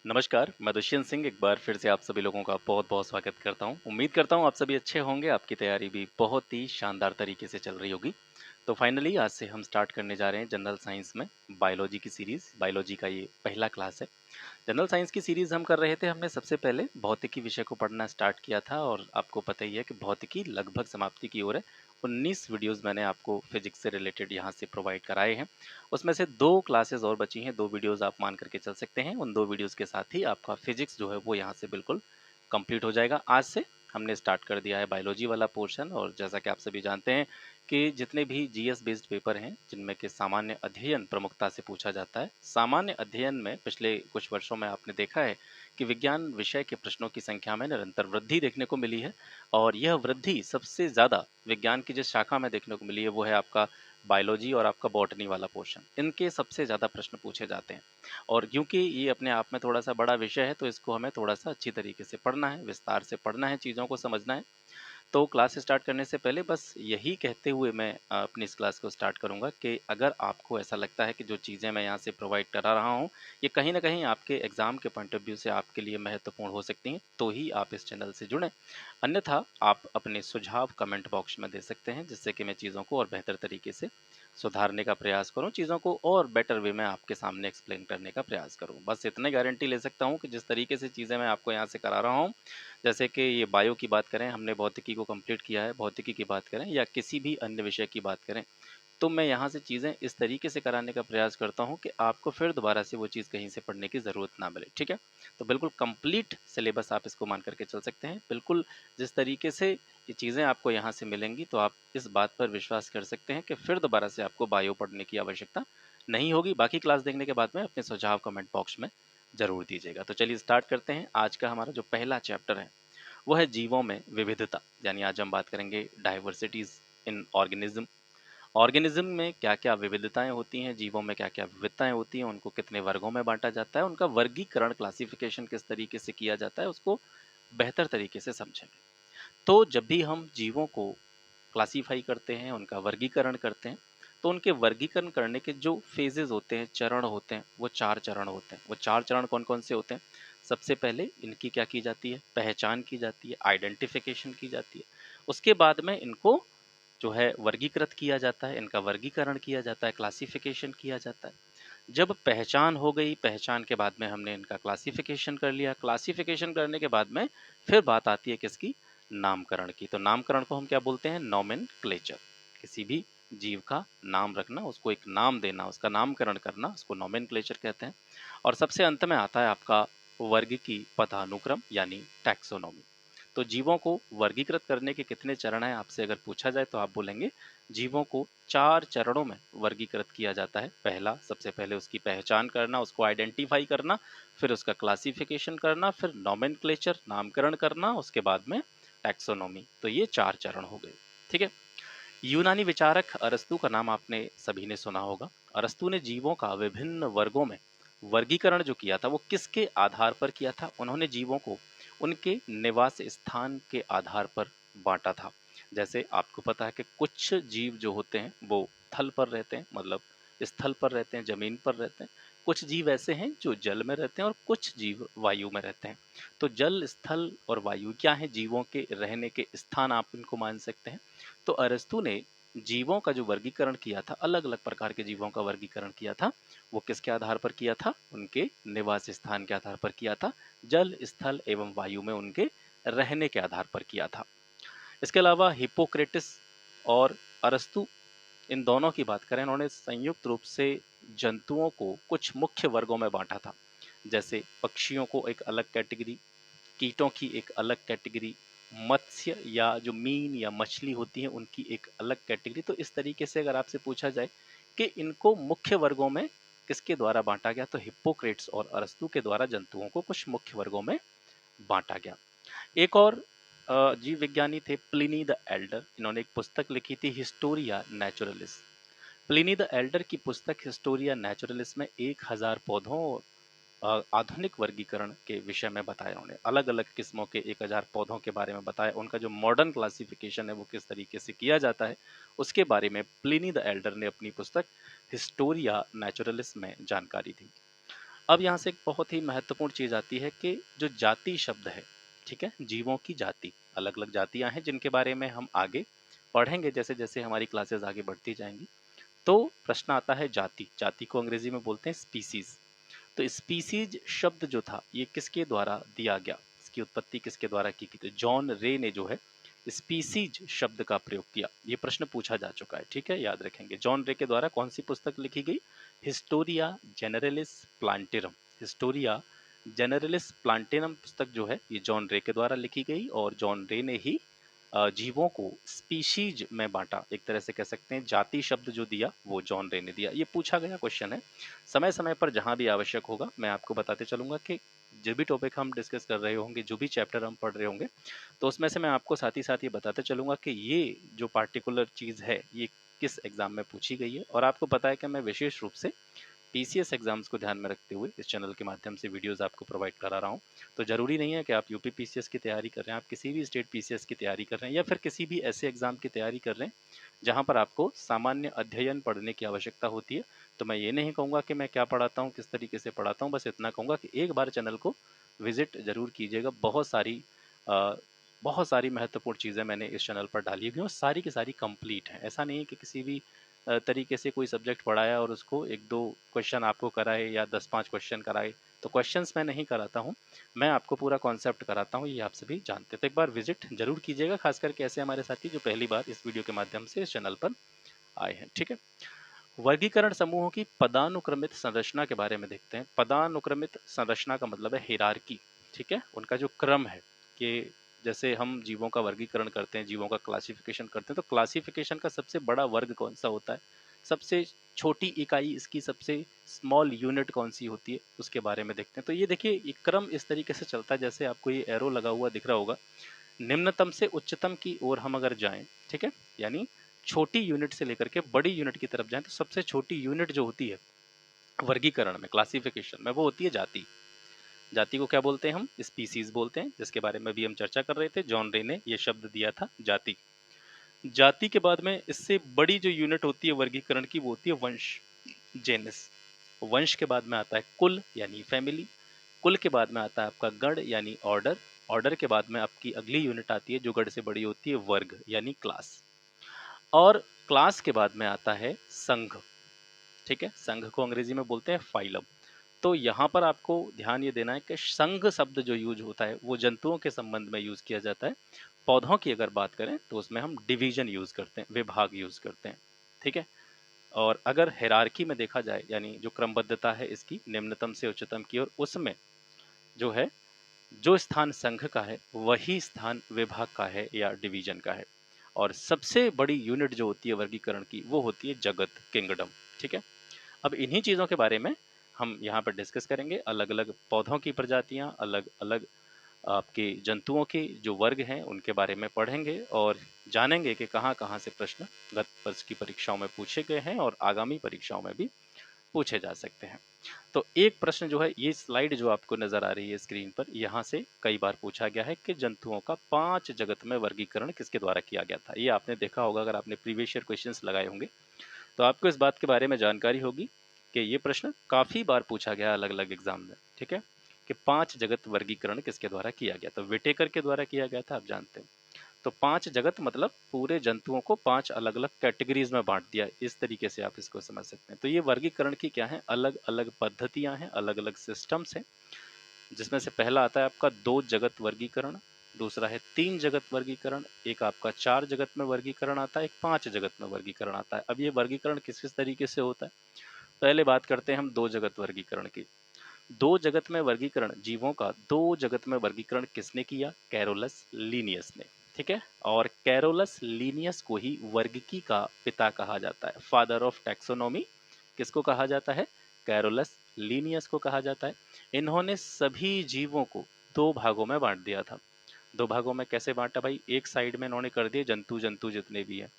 नमस्कार, मैं दुष्यंत सिंह एक बार फिर से आप सभी लोगों का बहुत-बहुत स्वागत करता हूँ। उम्मीद करता हूँ आप सभी अच्छे होंगे, आपकी तैयारी भी बहुत ही शानदार तरीके से चल रही होगी। तो फाइनली आज से हम स्टार्ट करने जा रहे हैं जनरल साइंस में बायोलॉजी की सीरीज़, बायोलॉजी का ये पहला क्लास है। जनरल साइंस की सीरीज़ हम कर रहे थे, हमने सबसे पहले भौतिकी विषय को पढ़ना स्टार्ट किया था और आपको पता ही है कि भौतिकी लगभग समाप्ति की ओर है। 19 वीडियोज़ मैंने आपको फिज़िक्स से रिलेटेड यहाँ से प्रोवाइड कराए हैं। उसमें से 2 क्लासेस और बची हैं, 2 वीडियोज़ आप मान करके चल सकते हैं। उन 2 वीडियोज़ के साथ ही आपका फिज़िक्स जो है वो यहाँ से बिल्कुल कंप्लीट हो जाएगा। आज से हमने स्टार्ट कर दिया है बायोलॉजी वाला पोर्शन और जैसा कि आप सभी जानते हैं कि जितने भी जीएस बेस्ड पेपर हैं जिनमें कि सामान्य अध्ययन प्रमुखता से पूछा जाता है। सामान्य अध्ययन में पिछले कुछ वर्षों में आपने देखा है कि विज्ञान विषय के प्रश्नों की संख्या में निरंतर वृद्धि देखने को मिली है और यह वृद्धि सबसे ज़्यादा विज्ञान की जिस शाखा में देखने को मिली है वो है आपका बायोलॉजी और आपका बॉटनी वाला पोर्शन। इनके सबसे ज़्यादा प्रश्न पूछे जाते हैं और क्योंकि ये अपने आप में थोड़ा सा बड़ा विषय है तो इसको हमें थोड़ा सा अच्छी तरीके से पढ़ना है, विस्तार से पढ़ना है, चीज़ों को समझना है। तो क्लास स्टार्ट करने से पहले बस यही कहते हुए मैं अपनी इस क्लास को स्टार्ट करूंगा कि अगर आपको ऐसा लगता है कि जो चीज़ें मैं यहाँ से प्रोवाइड करा रहा हूँ ये कहीं ना कहीं आपके एग्ज़ाम के पॉइंट ऑफ व्यू से आपके लिए महत्वपूर्ण हो सकती हैं तो ही आप इस चैनल से जुड़ें। अन्यथा आप अपने सुझाव कमेंट बॉक्स में दे सकते हैं जिससे कि मैं चीज़ों को और बेहतर तरीके से सुधारने का प्रयास करूं, चीज़ों को और बेटर वे में आपके सामने एक्सप्लेन करने का प्रयास करूं। बस इतने गारंटी ले सकता हूं कि जिस तरीके से चीज़ें मैं आपको यहाँ से करा रहा हूं, जैसे कि ये बायो की बात करें, हमने भौतिकी को कंप्लीट किया है, भौतिकी की बात करें या किसी भी अन्य विषय की बात करें, तो मैं यहाँ से चीज़ें इस तरीके से कराने का प्रयास करता हूँ कि आपको फिर दोबारा से वो चीज़ कहीं से पढ़ने की ज़रूरत ना मिले, ठीक है? तो बिल्कुल कंप्लीट सिलेबस आप इसको मान करके चल सकते हैं। बिल्कुल जिस तरीके से ये चीज़ें आपको यहाँ से मिलेंगी तो आप इस बात पर विश्वास कर सकते हैं कि फिर दोबारा से आपको बायो पढ़ने की आवश्यकता नहीं होगी। बाकी क्लास देखने के बाद में अपने सुझाव कमेंट बॉक्स में ज़रूर दीजिएगा। तो चलिए स्टार्ट करते हैं। आज का हमारा जो पहला चैप्टर है वो है जीवों में विविधता, यानी आज हम बात करेंगे डाइवर्सिटीज इन ऑर्गेनिज्म। ऑर्गेनिज्म में क्या क्या विविधताएं होती हैं, जीवों में क्या क्या विविधताएं होती हैं, उनको कितने वर्गों में बांटा जाता है, उनका वर्गीकरण क्लासिफिकेशन किस तरीके से किया जाता है, उसको बेहतर तरीके से समझेंगे। तो जब भी हम जीवों को क्लासीफाई करते हैं, उनका वर्गीकरण करते हैं, तो उनके वर्गीकरण करने के जो फेजेस होते हैं, चरण होते हैं, वो 4 चरण होते हैं। वो 4 चरण कौन-कौन से होते हैं? सबसे पहले इनकी क्या की जाती है? पहचान की जाती है, आइडेंटिफिकेशन की जाती है। उसके बाद में इनको जो है वर्गीकृत किया जाता है, इनका वर्गीकरण किया जाता है, क्लासिफिकेशन किया जाता है। जब पहचान हो गई, पहचान के बाद में हमने इनका क्लासिफिकेशन कर लिया, क्लासिफिकेशन करने के बाद में फिर बात आती है किसकी? नामकरण की। तो नामकरण को हम क्या बोलते हैं? नोमेनक्लेचर। किसी भी जीव का नाम रखना, उसको एक नाम देना, उसका नामकरण करना, उसको नोमेनक्लेचर कहते हैं। और सबसे अंत में आता है आपका वर्ग की पदानुक्रम यानी टैक्सोनॉमी। तो जीवों को वर्गीकृत करने के कितने चरण हैं आपसे अगर पूछा जाए तो आप बोलेंगे जीवों को 4 चरणों में वर्गीकृत किया जाता है। पहला, सबसे पहले उसकी पहचान करना, उसको आइडेंटिफाई करना, फिर उसका क्लासिफिकेशन करना, फिर नोमेनक्लेचर नामकरण करना, उसके बाद में टैक्सोनॉमी। तो ये 4 चरण हो गए, ठीक है? यूनानी विचारक अरस्तु का नाम आपने सभी ने सुना होगा। अरस्तु ने जीवों का विभिन्न वर्गों में वर्गीकरण जो किया था वो किसके आधार पर किया था? उन्होंने जीवों को उनके निवास स्थान के आधार पर बांटा था। जैसे आपको पता है कि कुछ जीव जो होते हैं वो थल पर रहते हैं, मतलब स्थल पर रहते हैं, जमीन पर रहते हैं। कुछ जीव ऐसे हैं जो जल में रहते हैं और कुछ जीव वायु में रहते हैं। तो जल, स्थल और वायु क्या है? जीवों के रहने के स्थान आप इनको मान सकते हैं। तो अरस्तु ने जीवों का जो वर्गीकरण किया था, अलग अलग प्रकार के जीवों का वर्गीकरण किया था, वो किसके आधार पर किया था? उनके निवास स्थान के आधार पर किया था, जल, स्थल एवं वायु में उनके रहने के आधार पर किया था। इसके अलावा हिप्पोक्रेटिस और अरस्तु, इन दोनों की बात करें, इन्होंने संयुक्त रूप से जंतुओं को कुछ मुख्य वर्गों में बांटा था। जैसे पक्षियों को एक अलग कैटेगरी, कीटों की एक अलग कैटेगरी, मत्स्य या जो मीन या मछली होती है उनकी एक अलग कैटेगरी। तो इस तरीके से अगर आपसे पूछा जाए कि इनको मुख्य वर्गों में किसके द्वारा बांटा गया, तो हिप्पोक्रेट्स और अरस्तु के द्वारा जंतुओं को कुछ मुख्य वर्गों में बांटा गया। एक और जीव विज्ञानी थे प्लिनी द एल्डर। इन्होंने एक पुस्तक लिखी थी Historia naturalis. Pliny the Elder की पुस्तक हिस्टोरिया नेचुरलिस में 1000 पौधों आधुनिक वर्गीकरण के विषय में बताया। उन्होंने अलग अलग किस्मों के 1000 पौधों के बारे में बताया। उनका जो मॉडर्न क्लासिफिकेशन है वो किस तरीके से किया जाता है उसके बारे में प्लिनी द एल्डर ने अपनी पुस्तक हिस्टोरिया नेचुरलिस में जानकारी दी। अब यहाँ से एक बहुत ही महत्वपूर्ण चीज़ आती है कि जो जाति शब्द है, ठीक है, जीवों की जाति, अलग अलग जातियां हैं जिनके बारे में हम आगे पढ़ेंगे जैसे जैसे हमारी क्लासेस आगे बढ़ती जाएंगी। तो प्रश्न आता है जाति, जाति को अंग्रेजी में बोलते हैं स्पीसीज। तो स्पीसीज शब्द जो था ये किसके द्वारा दिया गया, इसकी उत्पत्ति किसके द्वारा की गई? तो जॉन रे ने जो है स्पीसीज शब्द का प्रयोग किया। ये प्रश्न पूछा जा चुका है, ठीक है, याद रखेंगे। जॉन रे के द्वारा कौन सी पुस्तक लिखी गई? Historia जेनरलिस plantarum. हिस्टोरिया जेनरलिस प्लांटेरम पुस्तक जो है ये जॉन रे के द्वारा लिखी गई, और जॉन रे ने ही जीवों को स्पीशीज में बांटा। एक तरह से कह सकते हैं जाति शब्द जो दिया वो जॉन रे ने दिया। ये पूछा गया क्वेश्चन है। समय समय पर जहां भी आवश्यक होगा मैं आपको बताते चलूंगा कि जो भी टॉपिक हम डिस्कस कर रहे होंगे, जो भी चैप्टर हम पढ़ रहे होंगे, तो उसमें से मैं आपको साथ ही साथ ये बताते चलूंगा कि ये जो पार्टिकुलर चीज़ है ये किस एग्जाम में पूछी गई है। और आपको पता है कि मैं विशेष रूप से पीसीएस एग्जाम्स को ध्यान में रखते हुए इस चैनल के माध्यम से वीडियोस आपको प्रोवाइड करा रहा हूँ। तो ज़रूरी नहीं है कि आप यूपी पीसीएस की तैयारी कर रहे हैं, आप किसी भी स्टेट पीसीएस की तैयारी कर रहे हैं या फिर किसी भी ऐसे एग्जाम की तैयारी कर रहे हैं जहाँ पर आपको सामान्य अध्ययन पढ़ने की आवश्यकता होती है। तो मैं ये नहीं कहूँगा कि मैं क्या पढ़ाता हूँ, किस तरीके से पढ़ाता हूँ, बस इतना कहूँगा कि एक बार चैनल को विजिट जरूर कीजिएगा। अ, बहुत सारी महत्वपूर्ण चीज़ें मैंने इस चैनल पर डाली हुई हैं और सारी की सारी कंप्लीट हैं। ऐसा नहीं है कि किसी भी तरीके से कोई सब्जेक्ट पढ़ाया और उसको 1-2 क्वेश्चन आपको कराए या 10-5 क्वेश्चन कराए। तो क्वेश्चंस मैं नहीं कराता हूँ, मैं आपको पूरा कॉन्सेप्ट कराता हूँ, ये आप सभी जानते हैं। तो एक बार विजिट जरूर कीजिएगा, खास करके ऐसे हमारे साथी जो पहली बार इस वीडियो के माध्यम से इस चैनल पर आए हैं, ठीक है। वर्गीकरण समूहों की पदानुक्रमित संरचना के बारे में देखते हैं। पदानुक्रमित संरचना का मतलब है हिरार्की, ठीक है, उनका जो क्रम है कि जैसे हम जीवों का वर्गीकरण करते हैं, जीवों का क्लासिफिकेशन करते हैं, तो क्लासिफिकेशन का सबसे बड़ा वर्ग कौन सा होता है, सबसे छोटी इकाई इसकी सबसे स्मॉल यूनिट कौन सी होती है, उसके बारे में देखते हैं। तो ये देखिए ये क्रम इस तरीके से चलता है, जैसे आपको ये एरो लगा हुआ दिख रहा होगा, निम्नतम से उच्चतम की ओर हम अगर जाएं, ठीक है, यानी छोटी यूनिट से लेकर के बड़ी यूनिट की तरफ जाएं, तो सबसे छोटी यूनिट जो होती है वर्गीकरण में, क्लासिफिकेशन में, वो होती है जाति। जाति को क्या बोलते हैं हम? स्पीसीज बोलते हैं, जिसके बारे में भी हम चर्चा कर रहे थे। जॉन रे ने ये शब्द दिया था जाति। जाति के बाद में इससे बड़ी जो यूनिट होती है वर्गीकरण की वो होती है वंश, जेनस। वंश के बाद में आता है कुल यानी फैमिली। कुल के बाद में आता है आपका गण यानी ऑर्डर। ऑर्डर के बाद में आपकी अगली यूनिट आती है जो गण से बड़ी होती है, वर्ग यानी क्लास। और क्लास के बाद में आता है संघ, ठीक है, संघ को अंग्रेजी में बोलते हैं फाइलम। तो यहाँ पर आपको ध्यान ये देना है कि संघ शब्द जो यूज होता है वो जंतुओं के संबंध में यूज किया जाता है। पौधों की अगर बात करें तो उसमें हम डिवीजन यूज करते हैं, विभाग यूज करते हैं, ठीक है। और अगर हायरार्की में देखा जाए, यानी जो क्रमबद्धता है इसकी निम्नतम से उच्चतम की ओर, उसमें जो है जो स्थान संघ का है वही स्थान विभाग का है या डिवीजन का है। और सबसे बड़ी यूनिट जो होती है वर्गीकरण की वो होती है जगत, किंगडम, ठीक है। अब इन्हीं चीज़ों के बारे में हम यहाँ पर डिस्कस करेंगे। अलग अलग पौधों की प्रजातियाँ, अलग अलग आपके जंतुओं के जो वर्ग हैं उनके बारे में पढ़ेंगे और जानेंगे कि कहाँ कहाँ से प्रश्न गत वर्ष की परीक्षाओं में पूछे गए हैं और आगामी परीक्षाओं में भी पूछे जा सकते हैं। तो एक प्रश्न जो है, ये स्लाइड जो आपको नजर आ रही है स्क्रीन पर, यहाँ से कई बार पूछा गया है कि जंतुओं का 5 जगत में वर्गीकरण किसके द्वारा किया गया था। ये आपने देखा होगा, अगर आपने प्रीवियस ईयर क्वेश्चंस लगाए होंगे तो आपको इस बात के बारे में जानकारी होगी कि ये प्रश्न काफी बार पूछा गया अलग अलग एग्जाम में, ठीक है, कि 5 जगत वर्गीकरण किसके द्वारा किया गया। तो विटेकर के द्वारा किया गया था, आप जानते हैं। तो 5 जगत मतलब पूरे जंतुओं को 5 अलग अलग कैटेगरीज में बांट दिया, इस तरीके से आप इसको समझ सकते हैं। तो ये वर्गीकरण की क्या है, अलग अलग पद्धतियां हैं, अलग अलग सिस्टम्स हैं, जिसमें से पहला आता है आपका 2 जगत वर्गीकरण, दूसरा है 3 जगत वर्गीकरण, एक आपका 4 जगत में वर्गीकरण आता है, एक 5 जगत में वर्गीकरण आता है। अब ये वर्गीकरण किस किस तरीके से होता है, पहले बात करते हैं हम 2 जगत वर्गीकरण की। 2 जगत में वर्गीकरण, जीवों का 2 जगत में वर्गीकरण किसने किया? कैरोलस लीनियस ने, ठीक है। और कैरोलस लीनियस को ही वर्गीकी का पिता कहा जाता है, फादर ऑफ टैक्सोनॉमी। किसको कहा जाता है? कैरोलस लीनियस को कहा जाता है। इन्होंने सभी जीवों को 2 भागों में बांट दिया था। 2 भागों में कैसे बांटा भाई? एक साइड में इन्होंने कर दिए जंतु जंतु जितने भी हैं,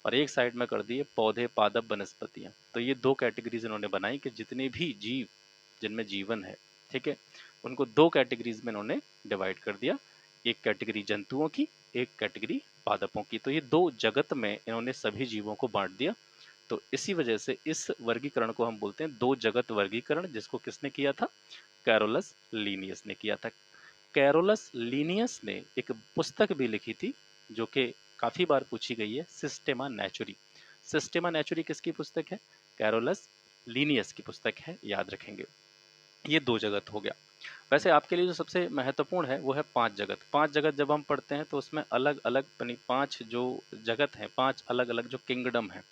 और एक साइड में कर दिए पौधे पादप वनस्पतियां। तो ये 2 कैटेगरीज इन्होंने बनाई कि जितने भी जीव जिनमें जीवन है, ठीक है, उनको 2 कैटेगरीज में इन्होंने डिवाइड कर दिया, एक कैटेगरी जंतुओं की, एक कैटेगरी पादपों की। तो ये 2 जगत में इन्होंने सभी जीवों को बांट दिया। तो इसी वजह से इस वर्गीकरण को हम बोलते हैं दो जगत वर्गीकरण, जिसको किसने किया था? कैरोलस लीनियस ने किया था। कैरोलस लीनियस ने एक पुस्तक भी लिखी थी जो कि काफी बार पूछी गई है, सिस्टेमा नेचुरी। सिस्टेमा नेचुरी किसकी पुस्तक है? कैरोलस लीनियस की पुस्तक है, याद रखेंगे। ये दो जगत हो गया। वैसे आपके लिए जो सबसे महत्वपूर्ण है वो है पांच जगत। पांच जगत जब हम पढ़ते हैं तो उसमें अलग अलग पांच जो जगत हैं, पांच अलग अलग जो किंगडम हैं,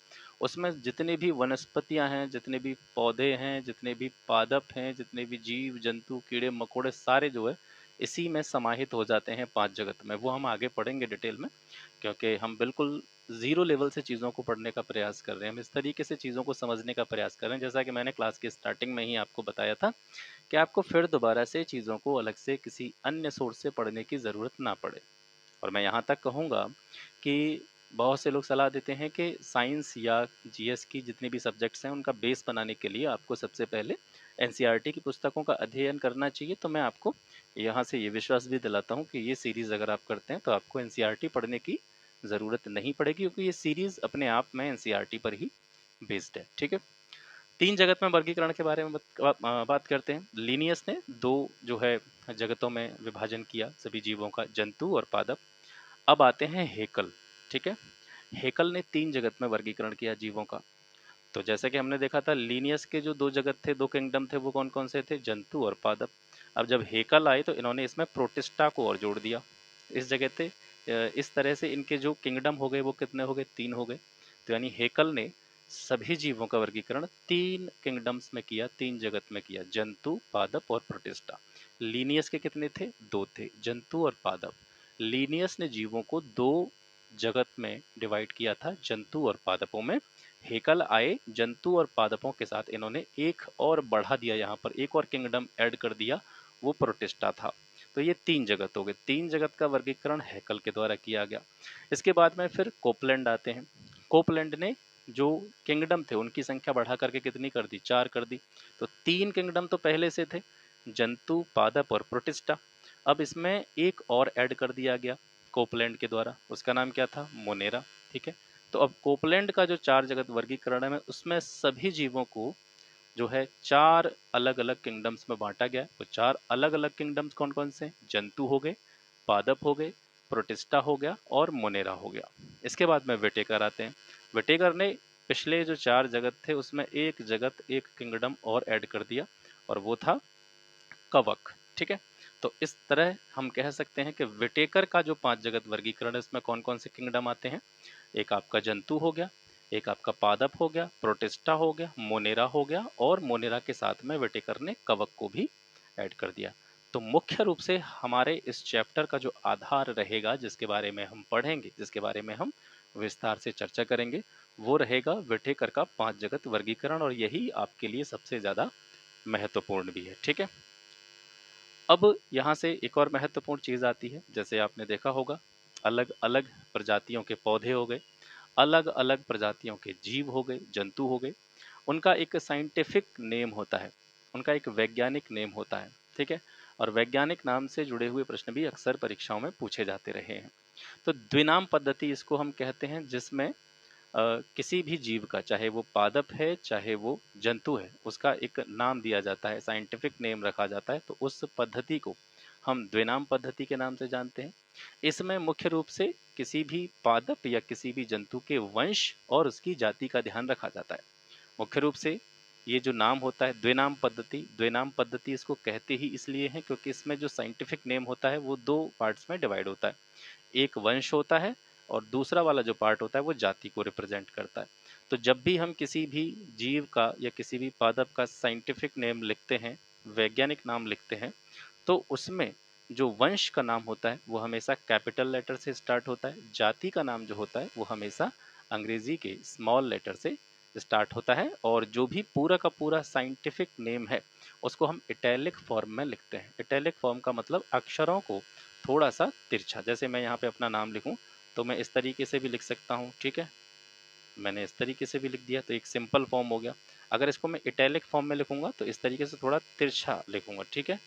उसमें जितने भी वनस्पतियां हैं, जितने भी पौधे हैं, जितने भी पादप हैं, जितने भी जीव जंतु कीड़े मकोड़े, सारे जो है इसी में समाहित हो जाते हैं पांच जगत में। वो हम आगे पढ़ेंगे डिटेल में, क्योंकि हम बिल्कुल ज़ीरो लेवल से चीज़ों को पढ़ने का प्रयास कर रहे हैं। हम इस तरीके से चीज़ों को समझने का प्रयास कर रहे हैं, जैसा कि मैंने क्लास की स्टार्टिंग में ही आपको बताया था कि आपको फिर दोबारा से चीज़ों को अलग से किसी अन्य सोर्स से पढ़ने की ज़रूरत ना पड़े। और मैं यहाँ तक कहूँगा कि बहुत से लोग सलाह देते हैं कि साइंस या जीएस की जितनी भी सब्जेक्ट्स हैं उनका बेस बनाने के लिए आपको सबसे पहले एनसीईआरटी की पुस्तकों का अध्ययन करना चाहिए। तो मैं आपको यहाँ से ये विश्वास भी दिलाता हूँ कि ये सीरीज़ अगर आप करते हैं तो आपको एनसीईआरटी पढ़ने की ज़रूरत नहीं पड़ेगी, क्योंकि ये सीरीज़ अपने आप में एनसीईआरटी पर ही बेस्ड है। ठीक है। तीन जगत में वर्गीकरण के बारे में बात करते हैं। लीनियस ने दो जो है जगतों में विभाजन किया सभी जीवों का, जंतु और पादप। अब आते हैं हेकल। ठीक है। हेकल ने तीन जगत में वर्गीकरण किया जीवों का। तो जैसे कि हमने देखा था, लीनियस के जो दो जगत थे, दो किंगडम थे, वो कौन कौन से थे? जंतु और पादप। अब जब हेकल आए तो इन्होंने इसमें प्रोटिस्टा को और जोड़ दिया इस जगह पे। इस तरह से इनके जो किंगडम हो गए वो कितने हो गए? तीन हो गए। तो यानी हेकल ने सभी जीवों का वर्गीकरण तीन किंगडम्स में किया, तीन जगत में किया, जंतु, पादप और प्रोटिस्टा। लीनियस के कितने थे? दो थे, जंतु और पादप। लीनियस ने जीवों को दो जगत में डिवाइड किया था, जंतु और पादपों में। हेकल आए, जंतु और पादपों के साथ इन्होंने एक और बढ़ा दिया, यहाँ पर एक और किंगडम ऐड कर दिया, वो प्रोटिस्टा था। तो ये तीन जगत हो गए। तीन जगत का वर्गीकरण हेकल के द्वारा किया गया। इसके बाद में फिर कोपलैंड आते हैं। कोपलैंड ने जो किंगडम थे उनकी संख्या बढ़ा करके कितनी कर दी? चार कर दी। तो तीन किंगडम तो पहले से थे, जंतु, पादप और प्रोटिस्टा। अब इसमें एक और ऐड कर दिया गया कोपलैंड के द्वारा, उसका नाम क्या था? मोनेरा। ठीक है। तो अब कोपलैंड का जो चार जगत वर्गीकरण है उसमें सभी जीवों को जो है चार अलग अलग किंगडम्स में बांटा गया। वो चार अलग अलग किंगडम्स कौन कौन से? जंतु हो गए, पादप हो गए, प्रोटिस्टा हो गया और मोनेरा हो गया। इसके बाद में विटेकर आते हैं। विटेकर ने पिछले जो चार जगत थे उसमें एक जगत, एक किंगडम और ऐड कर दिया, और वो था कवक। ठीक है। तो इस तरह हम कह सकते हैं कि विटेकर का जो पांच जगत वर्गीकरण है इसमें कौन कौन से किंगडम आते हैं? एक आपका जंतु हो गया, एक आपका पादप हो गया, प्रोटिस्टा हो गया, मोनेरा हो गया, और मोनेरा के साथ में विटेकर ने कवक को भी ऐड कर दिया। तो मुख्य रूप से हमारे इस चैप्टर का जो आधार रहेगा, जिसके बारे में हम पढ़ेंगे, जिसके बारे में हम विस्तार से चर्चा करेंगे, वो रहेगा विटेकर का पांच जगत वर्गीकरण, और यही आपके लिए सबसे ज्यादा महत्वपूर्ण भी है। ठीक है। अब यहाँ से एक और महत्वपूर्ण चीज आती है। जैसे आपने देखा होगा, अलग अलग प्रजातियों के पौधे हो गए, अलग अलग प्रजातियों के जीव हो गए, जंतु हो गए, उनका एक साइंटिफिक नेम होता है, उनका एक वैज्ञानिक नेम होता है। ठीक है। और वैज्ञानिक नाम से जुड़े हुए प्रश्न भी अक्सर परीक्षाओं में पूछे जाते रहे हैं। तो द्विनाम पद्धति इसको हम कहते हैं, जिसमें किसी भी जीव का, चाहे वो पादप है चाहे वो जंतु है, उसका एक नाम दिया जाता है, साइंटिफिक नेम रखा जाता है। तो उस पद्धति को हम द्विनाम पद्धति के नाम से जानते हैं। इसमें मुख्य रूप से किसी भी पादप या किसी भी जंतु के वंश और उसकी जाति का ध्यान रखा जाता है। मुख्य रूप से ये जो नाम होता है द्विनाम पद्धति, द्विनाम पद्धति इसको कहते ही इसलिए है क्योंकि इसमें जो साइंटिफिक नेम होता है वो दो पार्ट्स में डिवाइड होता है। एक वंश होता है और दूसरा वाला जो पार्ट होता है वो जाति को रिप्रेजेंट करता है। तो जब भी हम किसी भी जीव का या किसी भी पादप का साइंटिफिक नेम लिखते हैं, वैज्ञानिक नाम लिखते हैं, तो उसमें जो वंश का नाम होता है वो हमेशा कैपिटल लेटर से स्टार्ट होता है, जाति का नाम जो होता है वो हमेशा अंग्रेजी के स्मॉल लेटर से स्टार्ट होता है, और जो भी पूरा का पूरा साइंटिफिक नेम है उसको हम इटैलिक फॉर्म में लिखते हैं। इटैलिक फॉर्म का मतलब अक्षरों को थोड़ा सा तिरछा, जैसे मैं यहाँ पे अपना नाम लिखूं तो मैं इस तरीके से भी लिख सकता हूँ। ठीक है। मैंने इस तरीके से भी लिख दिया तो एक सिंपल फॉर्म हो गया। अगर इसको मैं इटैलिक फॉर्म में लिखूंगा तो इस तरीके से थोड़ा तिरछा लिखूंगा। ठीक है।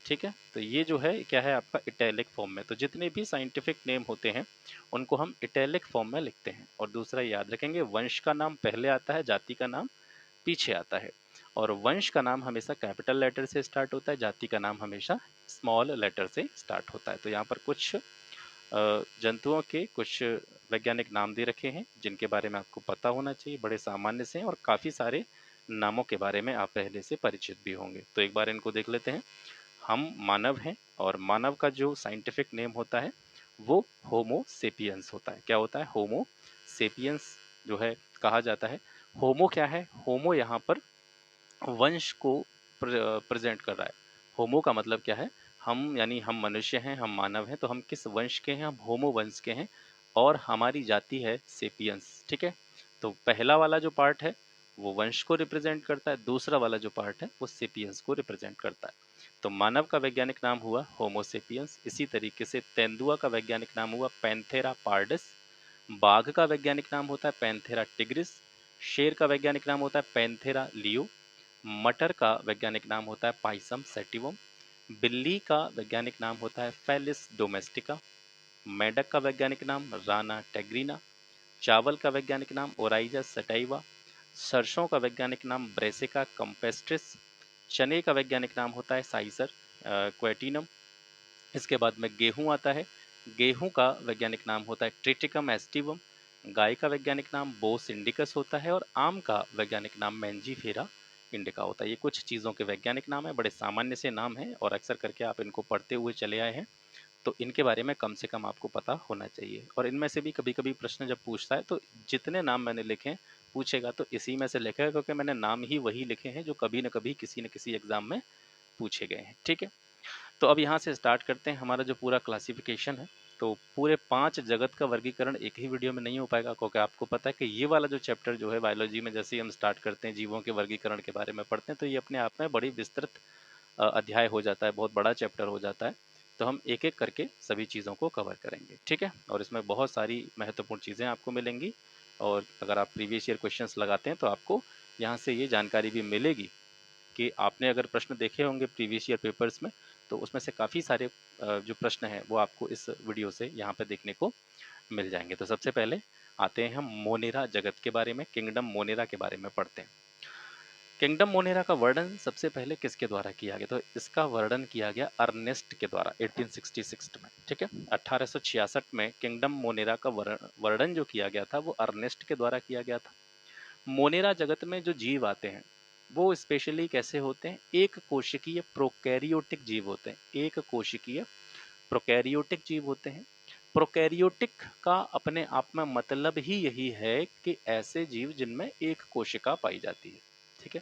ठीक है। तो ये जो है क्या है आपका इटैलिक फॉर्म में। तो जितने भी साइंटिफिक नेम होते हैं उनको हम इटैलिक फॉर्म में लिखते हैं। और दूसरा याद रखेंगे, वंश का नाम पहले आता है, जाति का नाम पीछे आता है। और वंश का नाम हमेशा कैपिटल लेटर से स्टार्ट होता है, जाति का नाम हमेशा स्मॉल लेटर से स्टार्ट होता है। तो यहाँ पर कुछ जंतुओं के कुछ वैज्ञानिक नाम दे रखे हैं जिनके बारे में आपको पता होना चाहिए, बड़े सामान्य से हैं और काफ़ी सारे नामों के बारे में आप पहले से परिचित भी होंगे। तो एक बार इनको देख लेते हैं। हम मानव हैं और मानव का जो साइंटिफिक नेम होता है वो होमो सेपियंस होता है। क्या होता है? होमो सेपियंस जो है कहा जाता है। होमो क्या है? होमो यहाँ पर वंश को प्रेजेंट कर रहा है। होमो का मतलब क्या है? हम यानी हम मनुष्य हैं, हम मानव हैं, तो हम किस वंश के हैं? हम होमो वंश के हैं और हमारी जाति है सेपियंस। ठीक है। तो पहला वाला जो पार्ट है वो वंश को रिप्रेजेंट करता है, दूसरा वाला जो पार्ट है वो सेपियंस को रिप्रेजेंट करता है। तो मानव का वैज्ञानिक नाम हुआ होमो सेपियंस। इसी तरीके से तेंदुआ का वैज्ञानिक नाम हुआ पैंथेरा पार्डस। बाघ का वैज्ञानिक नाम होता है पैंथेरा टिग्रिस। शेर का वैज्ञानिक नाम होता है पैंथेरा लियो। मटर का वैज्ञानिक नाम होता है पाइसम सेटिवम। बिल्ली का वैज्ञानिक नाम होता है फेलिस डोमेस्टिका। मेंढक का वैज्ञानिक नाम राना टेग्रिना। चावल का वैज्ञानिक नाम ओराइजा सटाइवा। सरसों का वैज्ञानिक नाम ब्रेसिका कंपेस्ट्रिस। चने का वैज्ञानिक नाम होता है साइसर क्वेटिनम। इसके बाद में गेहूं आता है। गेहूं का वैज्ञानिक नाम होता है ट्रिटिकम एस्टिवम। गाय का वैज्ञानिक नाम बोस इंडिकस होता है और आम का वैज्ञानिक नाम मैंजीफेरा इंडिका होता है। ये कुछ चीज़ों के वैज्ञानिक नाम है, बड़े सामान्य से नाम हैं और अक्सर करके आप इनको पढ़ते हुए चले आए हैं। तो इनके बारे में कम से कम आपको पता होना चाहिए। और इनमें से भी कभी कभी प्रश्न जब पूछता है तो जितने नाम मैंने लिखे हैं पूछेगा तो इसी में से लिखा है, क्योंकि मैंने नाम ही वही लिखे हैं जो कभी न कभी किसी न किसी एग्जाम में पूछे गए हैं। ठीक है। तो अब यहाँ से स्टार्ट करते हैं हमारा जो पूरा क्लासिफिकेशन है। तो पूरे 5 जगत का वर्गीकरण एक ही वीडियो में नहीं हो पाएगा, क्योंकि आपको पता है कि ये वाला जो चैप्टर जो है बायोलॉजी में, जैसे ही हम स्टार्ट करते हैं जीवों के वर्गीकरण के बारे में पढ़ते हैं, तो ये अपने आप में बड़ी विस्तृत अध्याय हो जाता है, बहुत बड़ा चैप्टर हो जाता है। तो हम एक एक करके सभी चीज़ों को कवर करेंगे। ठीक है। और इसमें बहुत सारी महत्वपूर्ण चीज़ें आपको मिलेंगी। और अगर आप प्रीवियस ईयर क्वेश्चंस लगाते हैं तो आपको यहाँ से ये जानकारी भी मिलेगी कि आपने अगर प्रश्न देखे होंगे प्रीवियस ईयर पेपर्स में, तो उसमें से काफ़ी सारे जो प्रश्न हैं वो आपको इस वीडियो से यहाँ पे देखने को मिल जाएंगे। तो सबसे पहले आते हैं हम मोनेरा जगत के बारे में, किंगडम मोनेरा के बारे में पढ़ते हैं। किंगडम मोनेरा का वर्णन सबसे पहले किसके द्वारा किया गया? तो इसका वर्णन किया गया अर्नेस्ट के द्वारा 1866 में। ठीक है। 1866 में किंगडम मोनेरा का वर्णन जो किया गया था वो अर्नेस्ट के द्वारा किया गया था। मोनेरा जगत में जो जीव आते हैं वो स्पेशली कैसे होते हैं? एक कोशिकीय प्रोकैरियोटिक जीव होते हैं। एक कोशिकीय प्रोकैरियोटिक जीव होते हैं। प्रोकैरियोटिक का अपने आप में मतलब ही यही है कि ऐसे जीव जिनमें एक कोशिका पाई जाती है। ठीक है।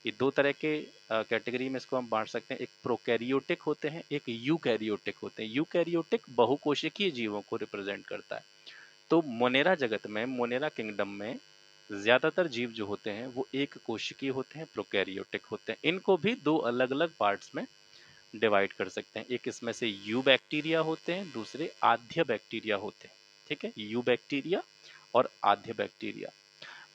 ये दो तरह के कैटेगरी में इसको हम बांट सकते हैं। एक प्रोकैरियोटिक होते हैं, एक यूकैरियोटिक होते हैं। यूकैरियोटिक बहुकोशिकीय जीवों को रिप्रेजेंट करता है। तो मोनेरा जगत में, मोनेरा किंगडम में ज्यादातर जीव जो होते हैं वो एक कोशिकीय होते हैं, प्रोकैरियोटिक होते हैं। इनको भी दो अलग अलग पार्ट्स में डिवाइड कर सकते हैं। एक इसमें से यू बैक्टीरिया होते हैं, दूसरे आद्य बैक्टीरिया होते हैं। ठीक है। यू बैक्टीरिया और आद्य बैक्टीरिया।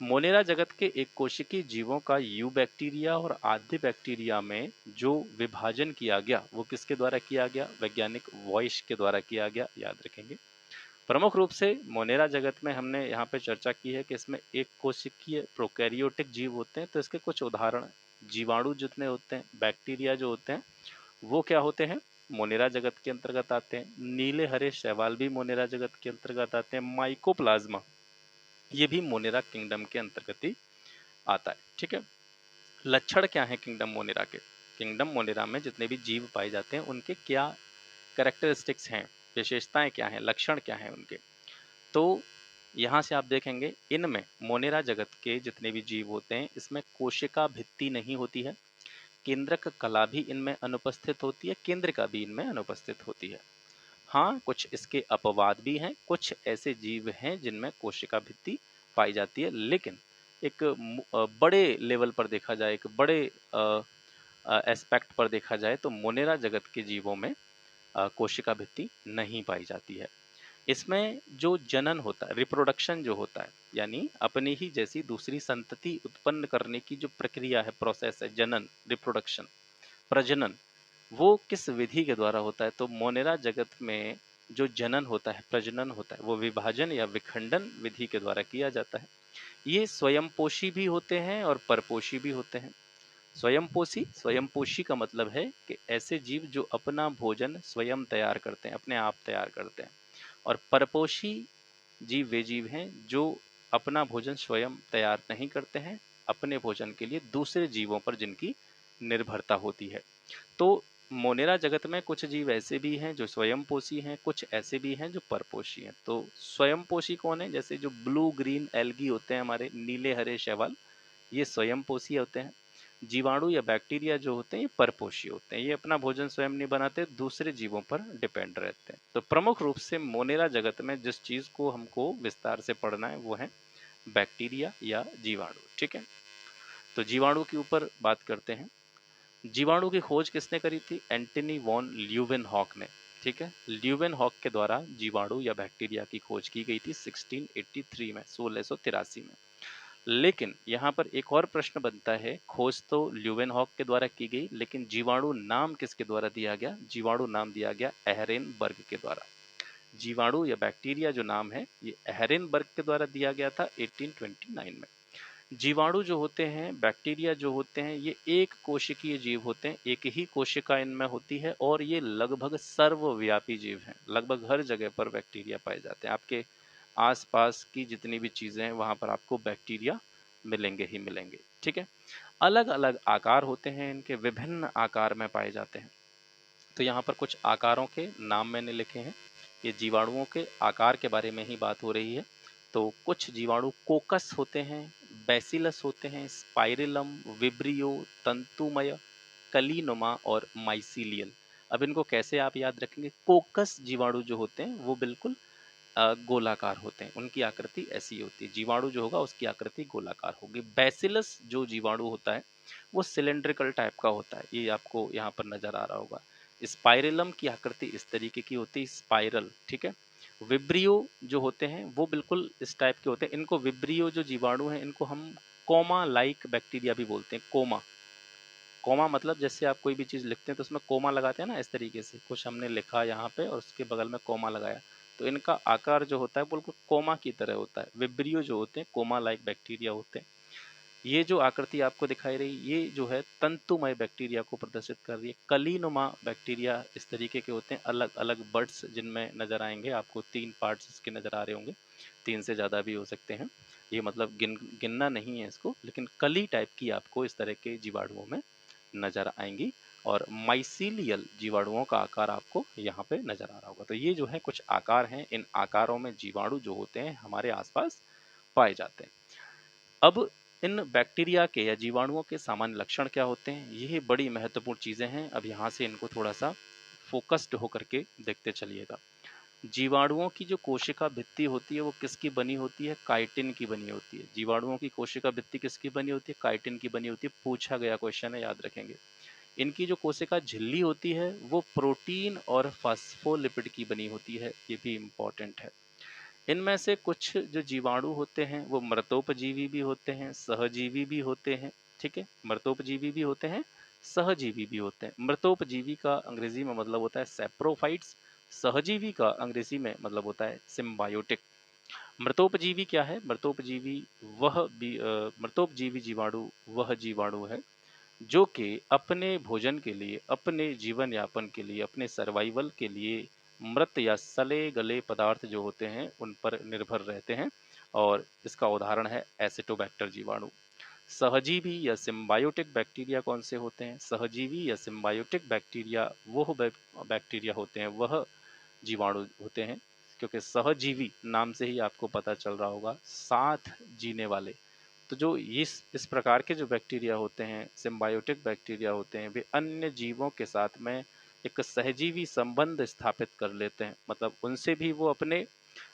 मोनेरा जगत के एक कोशिकीय जीवों का यू बैक्टीरिया और आद्य बैक्टीरिया में जो विभाजन किया गया वो किसके द्वारा किया गया? वैज्ञानिक वॉइस के द्वारा किया गया, याद रखेंगे। प्रमुख रूप से मोनेरा जगत में हमने यहाँ पे चर्चा की है कि इसमें एक कोशिकीय प्रोकैरियोटिक जीव होते हैं। तो इसके कुछ उदाहरण, जीवाणु जितने होते हैं, बैक्टीरिया जो होते हैं वो क्या होते हैं? मोनेरा जगत के अंतर्गत आते हैं। नीले हरे शैवाल भी मोनेरा जगत के अंतर्गत आते हैं। माइकोप्लाज्मा ये भी मोनेरा किंगडम के अंतर्गत ही आता है। ठीक है। लक्षण क्या है किंगडम मोनेरा के? किंगडम मोनेरा में जितने भी जीव पाए जाते हैं उनके क्या कैरेक्टरिस्टिक्स हैं, विशेषताएं क्या हैं, लक्षण क्या हैं उनके? तो यहाँ से आप देखेंगे इनमें मोनेरा जगत के जितने भी जीव होते हैं इसमें कोशिका भित्ति नहीं होती है। केंद्रक कला भी इनमें अनुपस्थित होती है, केंद्रिका भी इनमें अनुपस्थित होती है। हाँ, कुछ इसके अपवाद भी हैं। कुछ ऐसे जीव हैं जिनमें कोशिका भित्ति पाई जाती है, लेकिन एक बड़े लेवल पर देखा जाए, एक बड़े एस्पेक्ट पर देखा जाए तो मोनेरा जगत के जीवों में कोशिका भित्ति नहीं पाई जाती है। इसमें जो जनन होता है, रिप्रोडक्शन जो होता है, यानी अपनी ही जैसी दूसरी संतति उत्पन्न करने की जो प्रक्रिया है, प्रोसेस है, जनन, रिप्रोडक्शन, प्रजनन, वो किस विधि के द्वारा होता है? तो मोनेरा जगत में जो जनन होता है, प्रजनन होता है, वो विभाजन या विखंडन विधि के द्वारा किया जाता है। ये स्वयंपोषी भी होते हैं और परपोषी भी होते हैं। स्वयंपोषी का मतलब है कि ऐसे जीव जो अपना भोजन स्वयं तैयार करते हैं, अपने आप तैयार करते हैं। और परपोषी जीव वे जीव हैं जो अपना भोजन स्वयं तैयार नहीं करते हैं, अपने भोजन के लिए दूसरे जीवों पर जिनकी निर्भरता होती है। तो मोनेरा जगत में कुछ जीव ऐसे भी हैं जो स्वयंपोषी हैं, कुछ ऐसे भी हैं जो परपोषी हैं। तो स्वयंपोषी कौन है? जैसे जो ब्लू ग्रीन एल्गी होते हैं, हमारे नीले हरे शैवाल, ये स्वयंपोषी होते हैं। जीवाणु या बैक्टीरिया जो होते हैं ये परपोषी होते हैं, ये अपना भोजन स्वयं नहीं बनाते, दूसरे जीवों पर डिपेंड रहते हैं। तो प्रमुख रूप से मोनेरा जगत में जिस चीज को हमको विस्तार से पढ़ना है वो है बैक्टीरिया या जीवाणु। ठीक है, तो जीवाणु के ऊपर बात करते हैं। जीवाणु की खोज किसने करी थी? एंटनी वॉन ल्यूवेनहॉक ने। ठीक है, ल्यूवेनहॉक के द्वारा जीवाणु या बैक्टीरिया की खोज की गई थी 1683 में, 1683 में। लेकिन यहाँ पर एक और प्रश्न बनता है, खोज तो ल्यूवेनहॉक के द्वारा की गई, लेकिन जीवाणु नाम किसके द्वारा दिया गया? जीवाणु नाम दिया गया एहरेनबर्ग के द्वारा। जीवाणु या बैक्टीरिया जो नाम है ये एहरेनबर्ग के द्वारा दिया गया था 1829 में। जीवाणु जो होते हैं, बैक्टीरिया जो होते हैं, ये एक कोशिकीय जीव होते हैं, एक ही कोशिका इनमें होती है और ये लगभग सर्वव्यापी जीव हैं। लगभग हर जगह पर बैक्टीरिया पाए जाते हैं। आपके आसपास की जितनी भी चीजें हैं वहां पर आपको बैक्टीरिया मिलेंगे ही मिलेंगे। ठीक है, अलग अलग आकार होते हैं इनके, विभिन्न आकार में पाए जाते हैं। तो यहाँ पर कुछ आकारों के नाम मैंने लिखे हैं, ये जीवाणुओं के आकार के बारे में ही बात हो रही है। तो कुछ जीवाणु कोकस होते हैं, बैसिलस होते हैं, स्पाइरिलम, विब्रियो, तंतुमय, कलीनुमा और माइसीलियल। अब इनको कैसे आप याद रखेंगे? कोकस जीवाणु जो होते हैं वो बिल्कुल गोलाकार होते हैं, उनकी आकृति ऐसी होती है। जीवाणु जो होगा उसकी आकृति गोलाकार होगी। बैसिलस जो जीवाणु होता है वो सिलेंड्रिकल टाइप का होता है, ये आपको यहाँ पर नजर आ रहा होगा। स्पाइरलम की आकृति इस तरीके की होती है, स्पाइरल। ठीक है, विब्रियो जो होते हैं वो बिल्कुल इस टाइप के होते हैं। इनको विब्रियो जो जीवाणु हैं इनको हम कोमा लाइक बैक्टीरिया भी बोलते हैं। कोमा, कोमा मतलब जैसे आप कोई भी चीज लिखते हैं तो उसमें कोमा लगाते हैं ना, इस तरीके से कुछ हमने लिखा यहाँ पे और उसके बगल में कोमा लगाया, तो इनका आकार जो होता है बिल्कुल कोमा की तरह होता है। विब्रियो जो होते हैं कोमा लाइक बैक्टीरिया होते हैं। ये जो आकृति आपको दिखाई रही ये जो है तंतुमय बैक्टीरिया को प्रदर्शित कर रही है। कलीनुमा बैक्टीरिया इस तरीके के होते हैं, अलग अलग बर्ड्स जिनमें नजर आएंगे आपको, 3 पार्ट्स इसके नजर आ रहे होंगे, 3 से ज्यादा भी हो सकते हैं। ये मतलब गिनना नहीं है इसको, लेकिन कली टाइप की आपको इस तरह के जीवाणुओं में नजर आएंगी। और माइसीलियल जीवाणुओं का आकार आपको यहाँ पे नजर आ रहा होगा। तो ये जो है कुछ आकार हैं, इन आकारों में जीवाणु जो होते हैं हमारे आसपास पाए जाते हैं। अब इन बैक्टीरिया के या जीवाणुओं के सामान्य लक्षण क्या होते हैं, ये बड़ी महत्वपूर्ण चीजें हैं। अब यहाँ से इनको थोड़ा सा फोकस्ड होकर के देखते चलिएगा। जीवाणुओं की जो कोशिका भित्ति होती है वो किसकी बनी होती है? काइटिन की बनी होती है। जीवाणुओं की कोशिका भित्ति किसकी बनी होती है? काइटिन की बनी होती है। पूछा गया क्वेश्चन है, याद रखेंगे। इनकी जो कोशिका झिल्ली होती है वो प्रोटीन और फास्फोलिपिड की बनी होती है, ये भी इंपॉर्टेंट है। इनमें से कुछ जो जीवाणु होते हैं वो मृतोपजीवी भी होते हैं, सहजीवी भी होते हैं। ठीक है, मृतोपजीवी भी होते हैं, सहजीवी भी होते हैं। मृतोपजीवी का अंग्रेजी में मतलब होता है सेप्रोफाइट्स, सहजीवी का अंग्रेजी में मतलब होता है सिम्बायोटिक। मृतोपजीवी क्या है? मृतोपजीवी मृतोपजीवी जीवाणु वह जीवाणु है जो कि अपने भोजन के लिए, अपने जीवन यापन के लिए, अपने सर्वाइवल के लिए मृत या सले गले पदार्थ जो होते हैं उन पर निर्भर रहते हैं। और इसका उदाहरण है एसिटोबैक्टर जीवाणु। सहजीवी या सिम्बायोटिक बैक्टीरिया कौन से होते हैं? सहजीवी या सिम्बायोटिक बैक्टीरिया वो बैक्टीरिया होते हैं, वह जीवाणु होते हैं, क्योंकि सहजीवी नाम से ही आपको पता चल रहा होगा, साथ जीने वाले। तो जो इस प्रकार के जो बैक्टीरिया होते हैं, सिम्बायोटिक बैक्टीरिया होते हैं, वे अन्य जीवों के साथ में एक सहजीवी संबंध स्थापित कर लेते हैं। मतलब उनसे भी वो अपने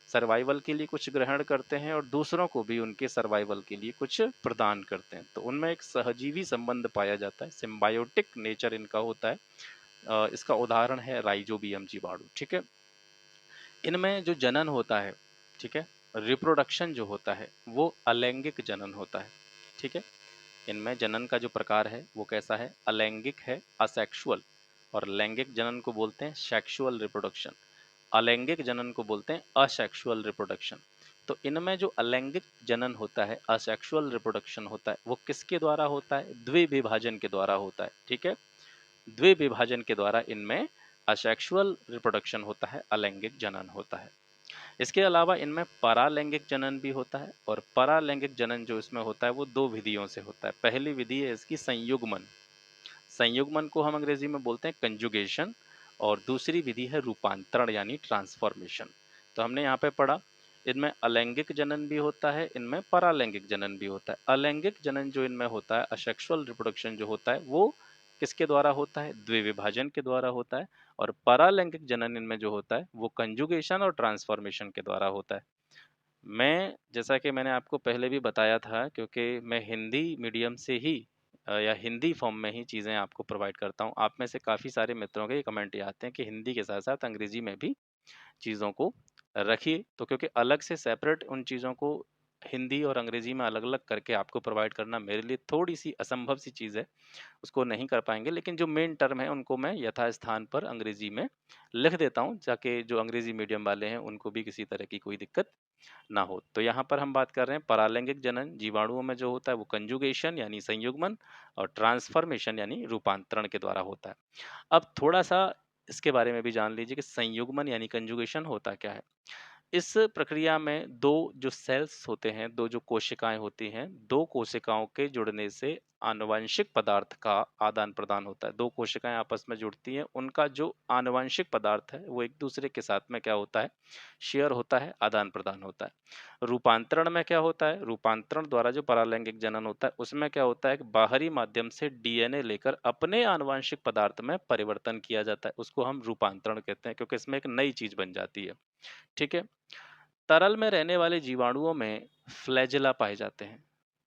सर्वाइवल के लिए कुछ ग्रहण करते हैं और दूसरों को भी उनके सर्वाइवल के लिए कुछ प्रदान करते हैं। तो उनमें एक सहजीवी संबंध पाया जाता है, सिम्बायोटिक नेचर इनका होता है। इसका उदाहरण है राइजोबियम जीवाणु। ठीक है, इनमें जो जनन होता है, ठीक है, रिप्रोडक्शन जो होता है वो अलैंगिक जनन होता है। ठीक है, इनमें जनन का जो प्रकार है वो कैसा है? अलैंगिक है, असेक्सुअल। और लैंगिक जनन को बोलते हैं सेक्सुअल रिप्रोडक्शन, अलैंगिक जनन को बोलते हैं असेक्सुअल रिप्रोडक्शन। तो इनमें जो अलैंगिक जनन होता है, असेक्सुअल रिप्रोडक्शन होता है, वो किसके द्वारा होता है? द्विविभाजन के द्वारा होता है। ठीक है, द्विविभाजन के द्वारा इनमें असेक्सुअल रिप्रोडक्शन होता है, अलैंगिक जनन होता है। इसके अलावा इनमें परालैंगिक जनन भी होता है, और परालैंगिक जनन जो इसमें होता है वो दो विधियों से होता है। पहली विधि है इसकी संयुग्मन, संयुग्मन को हम अंग्रेजी में बोलते हैं कंजुगेशन, और दूसरी विधि है रूपांतरण यानी ट्रांसफॉर्मेशन। तो हमने यहाँ पे पढ़ा, इनमें अलैंगिक जनन भी होता है, इनमें परालैंगिक जनन भी होता है। अलैंगिक जनन जो इनमें होता है, असेक्सुअल रिप्रोडक्शन जो होता है, वो किसके द्वारा होता है? द्विविभाजन के द्वारा होता है। और परालैंगिक जनन इनमें जो होता है वो कंजुगेशन और ट्रांसफॉर्मेशन के द्वारा होता है। मैं, जैसा कि मैंने आपको पहले भी बताया था, क्योंकि मैं हिंदी मीडियम से ही या हिंदी फॉर्म में ही चीज़ें आपको प्रोवाइड करता हूँ। आप में से काफ़ी सारे मित्रों के ये कमेंट ये आते हैं कि हिंदी के साथ-साथ अंग्रेजी में भी चीज़ों को रखिए। तो क्योंकि अलग से सेपरेट उन चीज़ों को हिंदी और अंग्रेजी में अलग-अलग करके आपको प्रोवाइड करना मेरे लिए थोड़ी-सी असंभव सी चीज़ है, उसको नहीं कर पाएँगे। लेकिन जो मेन टर्म है उनको मैं यथास्थान पर अंग्रेजी में लिख देता हूँ, ताकि जो अंग्रेजी मीडियम वाले हैं उनको भी किसी तरह की कोई दिक्कत ना हो। तो यहाँ पर हम बात कर रहे हैं परालैंगिक जनन जीवाणुओं में जो होता है वो कंजुगेशन यानी संयुग्मन, और ट्रांसफॉर्मेशन यानी रूपांतरण के द्वारा होता है। अब थोड़ा-सा इसके बारे में भी जान लीजिए कि संयुग्मन यानी कंजुगेशन होता क्या है? इस प्रक्रिया में 2 जो सेल्स होते हैं, 2 जो कोशिकाएँ होती हैं, 2 कोशिकाओं के जुड़ने से आनुवंशिक पदार्थ का आदान-प्रदान होता है। 2 कोशिकाएँ आपस में जुड़ती हैं, उनका जो आनुवंशिक पदार्थ है, वो एक-दूसरे के साथ में क्या होता है? शेयर होता है, आदान-प्रदान होता है। रूपांतरण में क्या होता है? रूपांतरण द्वारा जो परालैंगिक जनन होता है, उसमें क्या होता है कि बाहरी माध्यम से डीएनए लेकर अपने आनुवंशिक पदार्थ में परिवर्तन किया जाता है। उसको हम रूपांतरण कहते हैं, क्योंकि इसमें एक नई चीज़ बन जाती है। ठीक है? तरल में रहने वाले जीवाणुओं में फ्लैजेला पाए जाते हैं।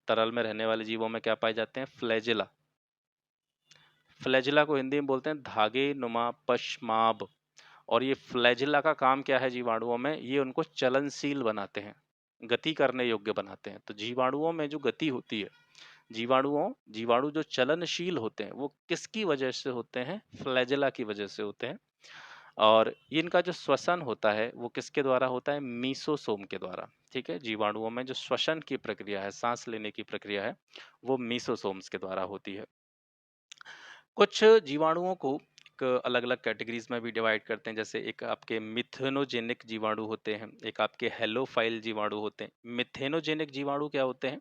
तरल में रहने वाले जीवों में क्या पाए जाते हैं? फ्लैजेला। फ्लैजेला को हिंदी में बोलते हैं धागे नुमा पश्माब। और ये फ्लैजेला का काम क्या है जीवाणुओं में? ये उनको चलनशील बनाते हैं, गति करने योग्य बनाते हैं। तो जीवाणुओं में जो गति होती है, जीवाणु जो चलनशील होते हैं, वो किसकी वजह से होते हैं? फ्लैजेला की वजह से होते हैं। और इनका जो श्वसन होता है वो किसके द्वारा होता है? मीसोसोम के द्वारा। ठीक है, जीवाणुओं में जो श्वसन की प्रक्रिया है, सांस लेने की प्रक्रिया है, वो मीसोसोम्स के द्वारा होती है। कुछ जीवाणुओं को एक अलग-अलग कैटेगरीज में भी डिवाइड करते हैं, जैसे एक आपके मिथेनोजेनिक जीवाणु होते हैं, एक आपके हेलोफाइल जीवाणु होते हैं। मिथेनोजेनिक जीवाणु क्या होते हैं?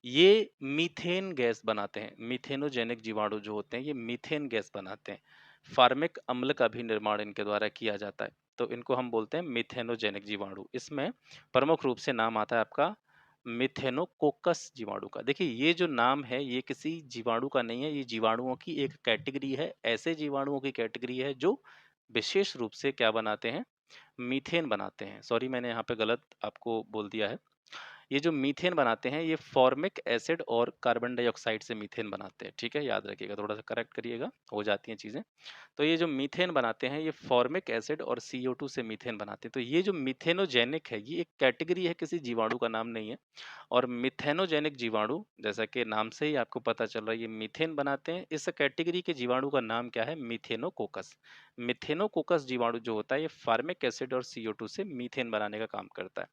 ये मीथेन गैस बनाते हैं। मिथेनोजेनिक जीवाणु जो होते हैं ये मीथेन गैस बनाते हैं। फार्मिक अम्ल का भी निर्माण इनके द्वारा किया जाता है। तो इनको हम बोलते हैं मिथेनोजेनिक जीवाणु। इसमें प्रमुख रूप से नाम आता है आपका मिथेनोकोकस जीवाणु का। देखिए ये जो नाम है ये किसी जीवाणु का नहीं है, ये जीवाणुओं की एक कैटेगरी है। ऐसे जीवाणुओं की कैटेगरी है जो विशेष रूप से क्या बनाते हैं? मीथेन बनाते हैं। सॉरी, मैंने यहाँ पे गलत आपको बोल दिया है। ये जो मीथेन बनाते हैं ये फॉर्मिक एसिड और कार्बन डाइऑक्साइड से मीथेन बनाते हैं। ठीक है, याद रखिएगा, थोड़ा सा करेक्ट करिएगा, हो जाती हैं चीज़ें। तो ये जो मीथेन बनाते हैं ये फॉर्मिक एसिड और CO2 से मीथेन बनाते हैं। तो ये जो मिथेनोजेनिक है ये एक कैटेगरी है, किसी जीवाणु का नाम नहीं है। और मिथेनोजेनिक जीवाणु, जैसा कि नाम से ही आपको पता चल रहा है ये मीथेन बनाते हैं। इस कैटेगरी के जीवाणु का नाम क्या है? मिथेनोकोकस। मिथेनोकोकस जीवाणु जो होता है ये फार्मिक एसिड और CO2 से मीथेन बनाने का काम करता है।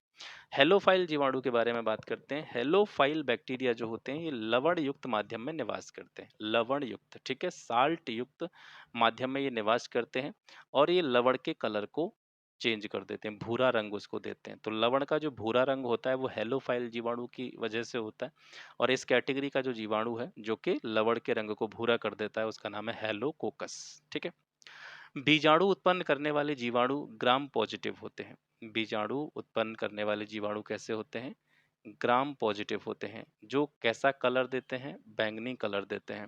हेलोफाइल जीवाणु के बारे में बात करते हैं। हेलोफाइल बैक्टीरिया जो होते हैं ये लवण युक्त माध्यम में निवास करते हैं। लवण युक्त, ठीक है, साल्ट युक्त माध्यम में ये निवास करते हैं, और ये लवण के कलर को चेंज कर देते हैं, भूरा रंग उसको देते हैं। तो लवण का जो भूरा रंग होता है वो हेलोफाइल जीवाणु की वजह से होता है। और इस कैटेगरी का जो जीवाणु है जो कि लवण के रंग को भूरा कर देता है उसका नाम है हेलोकोकस। ठीक है, बीजाणु उत्पन्न करने वाले जीवाणु ग्राम पॉजिटिव होते हैं। बीजाणु उत्पन्न करने वाले जीवाणु कैसे होते हैं? ग्राम पॉजिटिव होते हैं। जो कैसा कलर देते हैं? बैंगनी कलर देते हैं।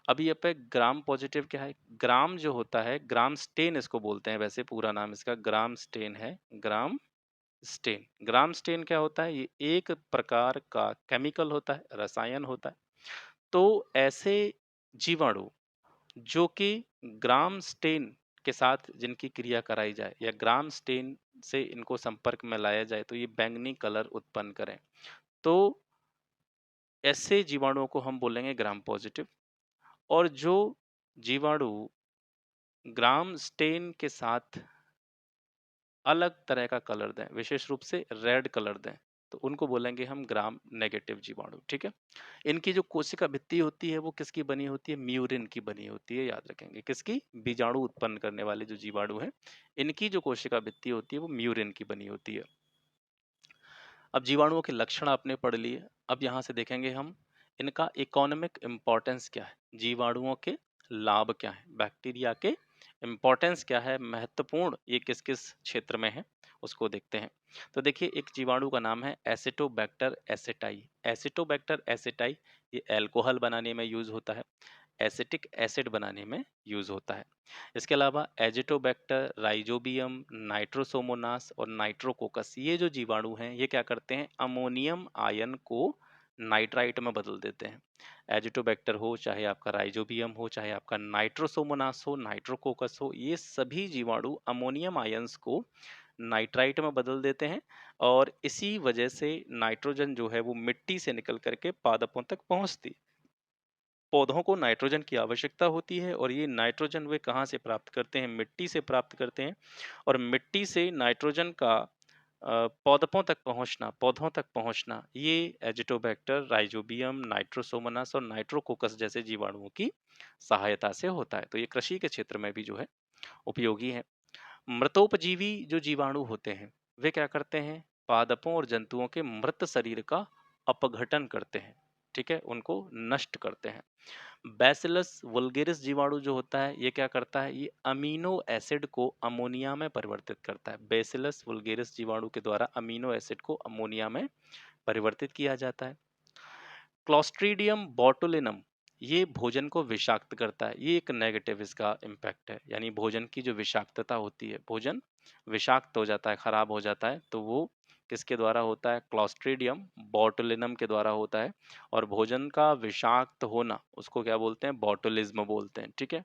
अब ये पे ग्राम पॉजिटिव क्या है? ग्राम जो होता है, ग्राम स्टेन इसको बोलते हैं, वैसे पूरा नाम इसका ग्राम स्टेन है। ग्राम स्टेन, ग्राम स्टेन क्या होता है? ये एक प्रकार का केमिकल होता है, रसायन होता है। तो ऐसे जीवाणु जो कि ग्राम स्टेन के साथ जिनकी क्रिया कराई जाए या ग्राम स्टेन से इनको संपर्क में लाया जाए तो ये बैंगनी कलर उत्पन्न करें, तो ऐसे जीवाणुओं को हम बोलेंगे ग्राम पॉजिटिव। और जो जीवाणु ग्राम स्टेन के साथ अलग तरह का कलर दें, विशेष रूप से रेड कलर दें, तो उनको बोलेंगे हम ग्राम नेगेटिव जीवाणु। ठीक है। इनकी जो कोशिका भित्ति होती है वो किसकी बनी होती है? म्यूरिन की बनी होती है, याद रखेंगे। किसकी? बीजाणु उत्पन्न करने वाले जो जीवाणु हैं, इनकी जो कोशिका भित्ति होती है वो म्यूरिन की बनी होती है। अब जीवाणुओं के लक्षण आपने पढ़ लिए। अब यहाँ से देखेंगे हम इनका इकोनॉमिक इम्पोर्टेंस क्या है, जीवाणुओं के लाभ क्या है, बैक्टीरिया के इम्पोर्टेंस क्या है, महत्वपूर्ण ये किस किस क्षेत्र में है, उसको देखते हैं। तो देखिए, एक जीवाणु का नाम है एसिटोबैक्टर एसिटाई। एसिटोबैक्टर एसिटाई ये अल्कोहल बनाने में यूज होता है, एसिटिक एसिड बनाने में यूज होता है। इसके अलावा एजिटोबैक्टर, राइजोबियम, नाइट्रोसोमोनास और नाइट्रोकोकस, ये जो जीवाणु हैं ये क्या करते हैं? अमोनियम आयन को नाइट्राइट में बदल देते हैं। एजिटोबैक्टर हो, चाहे आपका राइजोबियम हो, चाहे आपका नाइट्रोसोमोनास हो, नाइट्रोकोकस हो, ये सभी जीवाणु अमोनियम आयंस को नाइट्राइट में बदल देते हैं और इसी वजह से नाइट्रोजन जो है वो मिट्टी से निकल करके पादपों तक पहुंचती है। पौधों को नाइट्रोजन की आवश्यकता होती है और ये नाइट्रोजन वे कहाँ से प्राप्त करते हैं? मिट्टी से प्राप्त करते हैं। और मिट्टी से नाइट्रोजन का पौधों तक पहुंचना ये एजिटोबैक्टर, राइजोबियम, नाइट्रोसोमोनास और नाइट्रोकोकस जैसे जीवाणुओं की सहायता से होता है। तो ये कृषि के क्षेत्र में भी जो है उपयोगी है। मृतोपजीवी जो जीवाणु होते हैं वे क्या करते हैं? पादपों और जंतुओं के मृत शरीर का अपघटन करते हैं। ठीक है, उनको नष्ट करते हैं। बैसिलस वुल्गेरिस जीवाणु जो होता है ये क्या करता है? ये अमीनो एसिड को अमोनिया में परिवर्तित करता है। बैसिलस वुल्गेरिस जीवाणु के द्वारा अमीनो एसिड को अमोनिया में परिवर्तित किया जाता है। क्लोस्ट्रीडियम बोटुलिनम ये भोजन को विषाक्त करता है। ये एक नेगेटिव इसका इम्पैक्ट है, यानी भोजन की जो विषाक्तता होती है, भोजन विषाक्त हो जाता है, खराब हो जाता है, तो वो किसके द्वारा होता है? क्लोस्ट्रीडियम बोटुलिनम के द्वारा होता है। और भोजन का विषाक्त होना उसको क्या बोलते हैं? बोटुलिज्म बोलते हैं। ठीक है।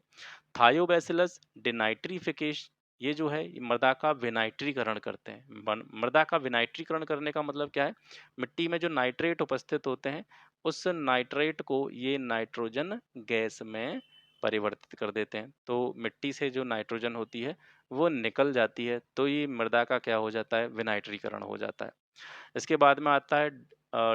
थायोबैसिलस डिनाइट्रीफिकेशन ये जो है ये मृदा का विनाइट्रीकरण करते हैं। मृदा का विनाइट्रीकरण करने का मतलब क्या है? मिट्टी में जो नाइट्रेट उपस्थित होते हैं उस नाइट्रेट को ये नाइट्रोजन गैस में परिवर्तित कर देते हैं। तो मिट्टी से जो नाइट्रोजन होती है वो निकल जाती है, तो ये मृदा का क्या हो जाता है? विनाइट्रीकरण हो जाता है। इसके बाद में आता है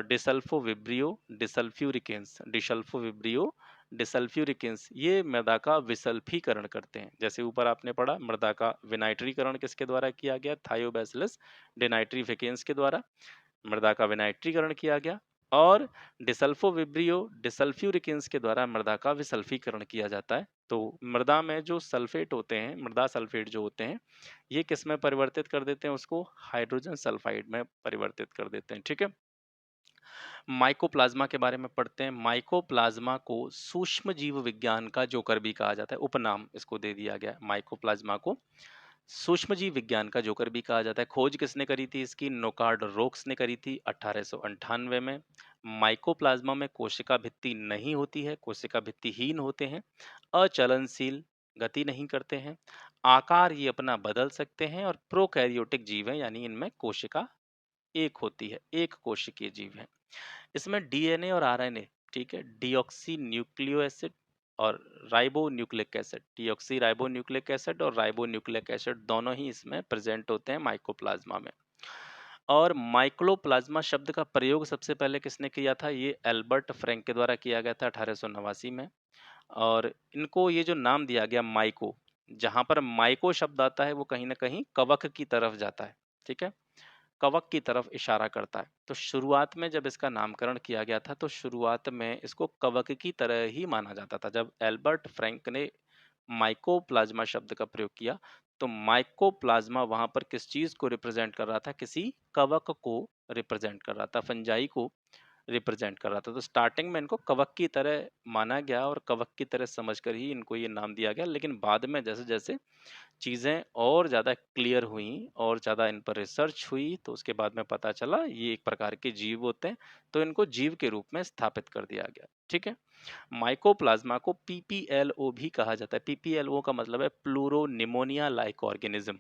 डिसल्फोविब्रियो डिसल्फ्यूरिकेंस। डिसल्फोविब्रियो डिसल्फ्यूरिकेंस ये मृदा का विसल्फीकरण करते हैं। जैसे ऊपर आपने पढ़ा, मृदा का विनाइट्रीकरण किसके द्वारा किया गया? थायोबैसिलस डिनाइट्रीफिकेंस के द्वारा मृदा का विनाइट्रीकरण किया गया। और डिसल्फोविब्रियो डिसल्फ्यूरिकेंस के द्वारा मृदा का विसल्फीकरण किया जाता है। तो मृदा में जो सल्फेट होते हैं, मृदा सल्फेट जो होते हैं, ये किस में परिवर्तित कर देते हैं? उसको हाइड्रोजन सल्फाइड में परिवर्तित कर देते हैं। ठीक है। माइकोप्लाज्मा के बारे में पढ़ते हैं। माइकोप्लाज्मा को सूक्ष्म जीव विज्ञान का जोकर भी कहा जाता है, उपनाम इसको दे दिया गया है। माइकोप्लाज्मा को सूक्ष्म जीव विज्ञान का जोकर भी कहा जाता है। खोज किसने करी थी इसकी? नोकार्ड रोक्स ने करी थी 1898 में। माइकोप्लाज्मा में कोशिका भित्ति नहीं होती है, कोशिका भित्तिहीन होते हैं, अचलनशील, गति नहीं करते हैं, आकार ये अपना बदल सकते हैं और प्रोकैरियोटिक जीव है, यानी इनमें कोशिका एक होती है, एक कोशिकीय जीव है। इसमें डीएनए और आरएनए, ठीक है, डीऑक्सी न्यूक्लियो एसिड और ribo nucleic acid, deoxy ribo nucleic acid और राइबो न्यूक्लिक एसिड दोनों ही इसमें प्रेजेंट होते हैं माइकोप्लाज्मा में। और माइक्रोप्लाज्मा शब्द का प्रयोग सबसे पहले किसने किया था? ये एल्बर्ट फ्रैंक के द्वारा किया गया था 1889 में। और इनको ये जो नाम दिया गया माइको, जहां पर माइको शब्द आता है वो कहीं ना कहीं कवक की तरफ जाता है। ठीक है, कवक की तरफ इशारा करता है। तो शुरुआत में जब इसका नामकरण किया गया था तो शुरुआत में इसको कवक की तरह ही माना जाता था। जब एल्बर्ट फ्रैंक ने माइकोप्लाज्मा शब्द का प्रयोग किया तो माइकोप्लाज्मा वहां पर किस चीज को रिप्रेजेंट कर रहा था? किसी कवक को रिप्रेजेंट कर रहा था, फंजाई को रिप्रेजेंट कर रहा था। तो स्टार्टिंग में इनको कवक की तरह माना गया और कवक की तरह समझकर ही इनको ये नाम दिया गया। लेकिन बाद में जैसे जैसे चीज़ें और ज़्यादा क्लियर हुई और ज़्यादा इन पर रिसर्च हुई तो उसके बाद में पता चला ये एक प्रकार के जीव होते हैं, तो इनको जीव के रूप में स्थापित कर दिया गया। ठीक है। माइकोप्लाज्मा को पीपीएलओ भी कहा जाता है। पीपीएलओ का मतलब है pleuro pneumonia like organism.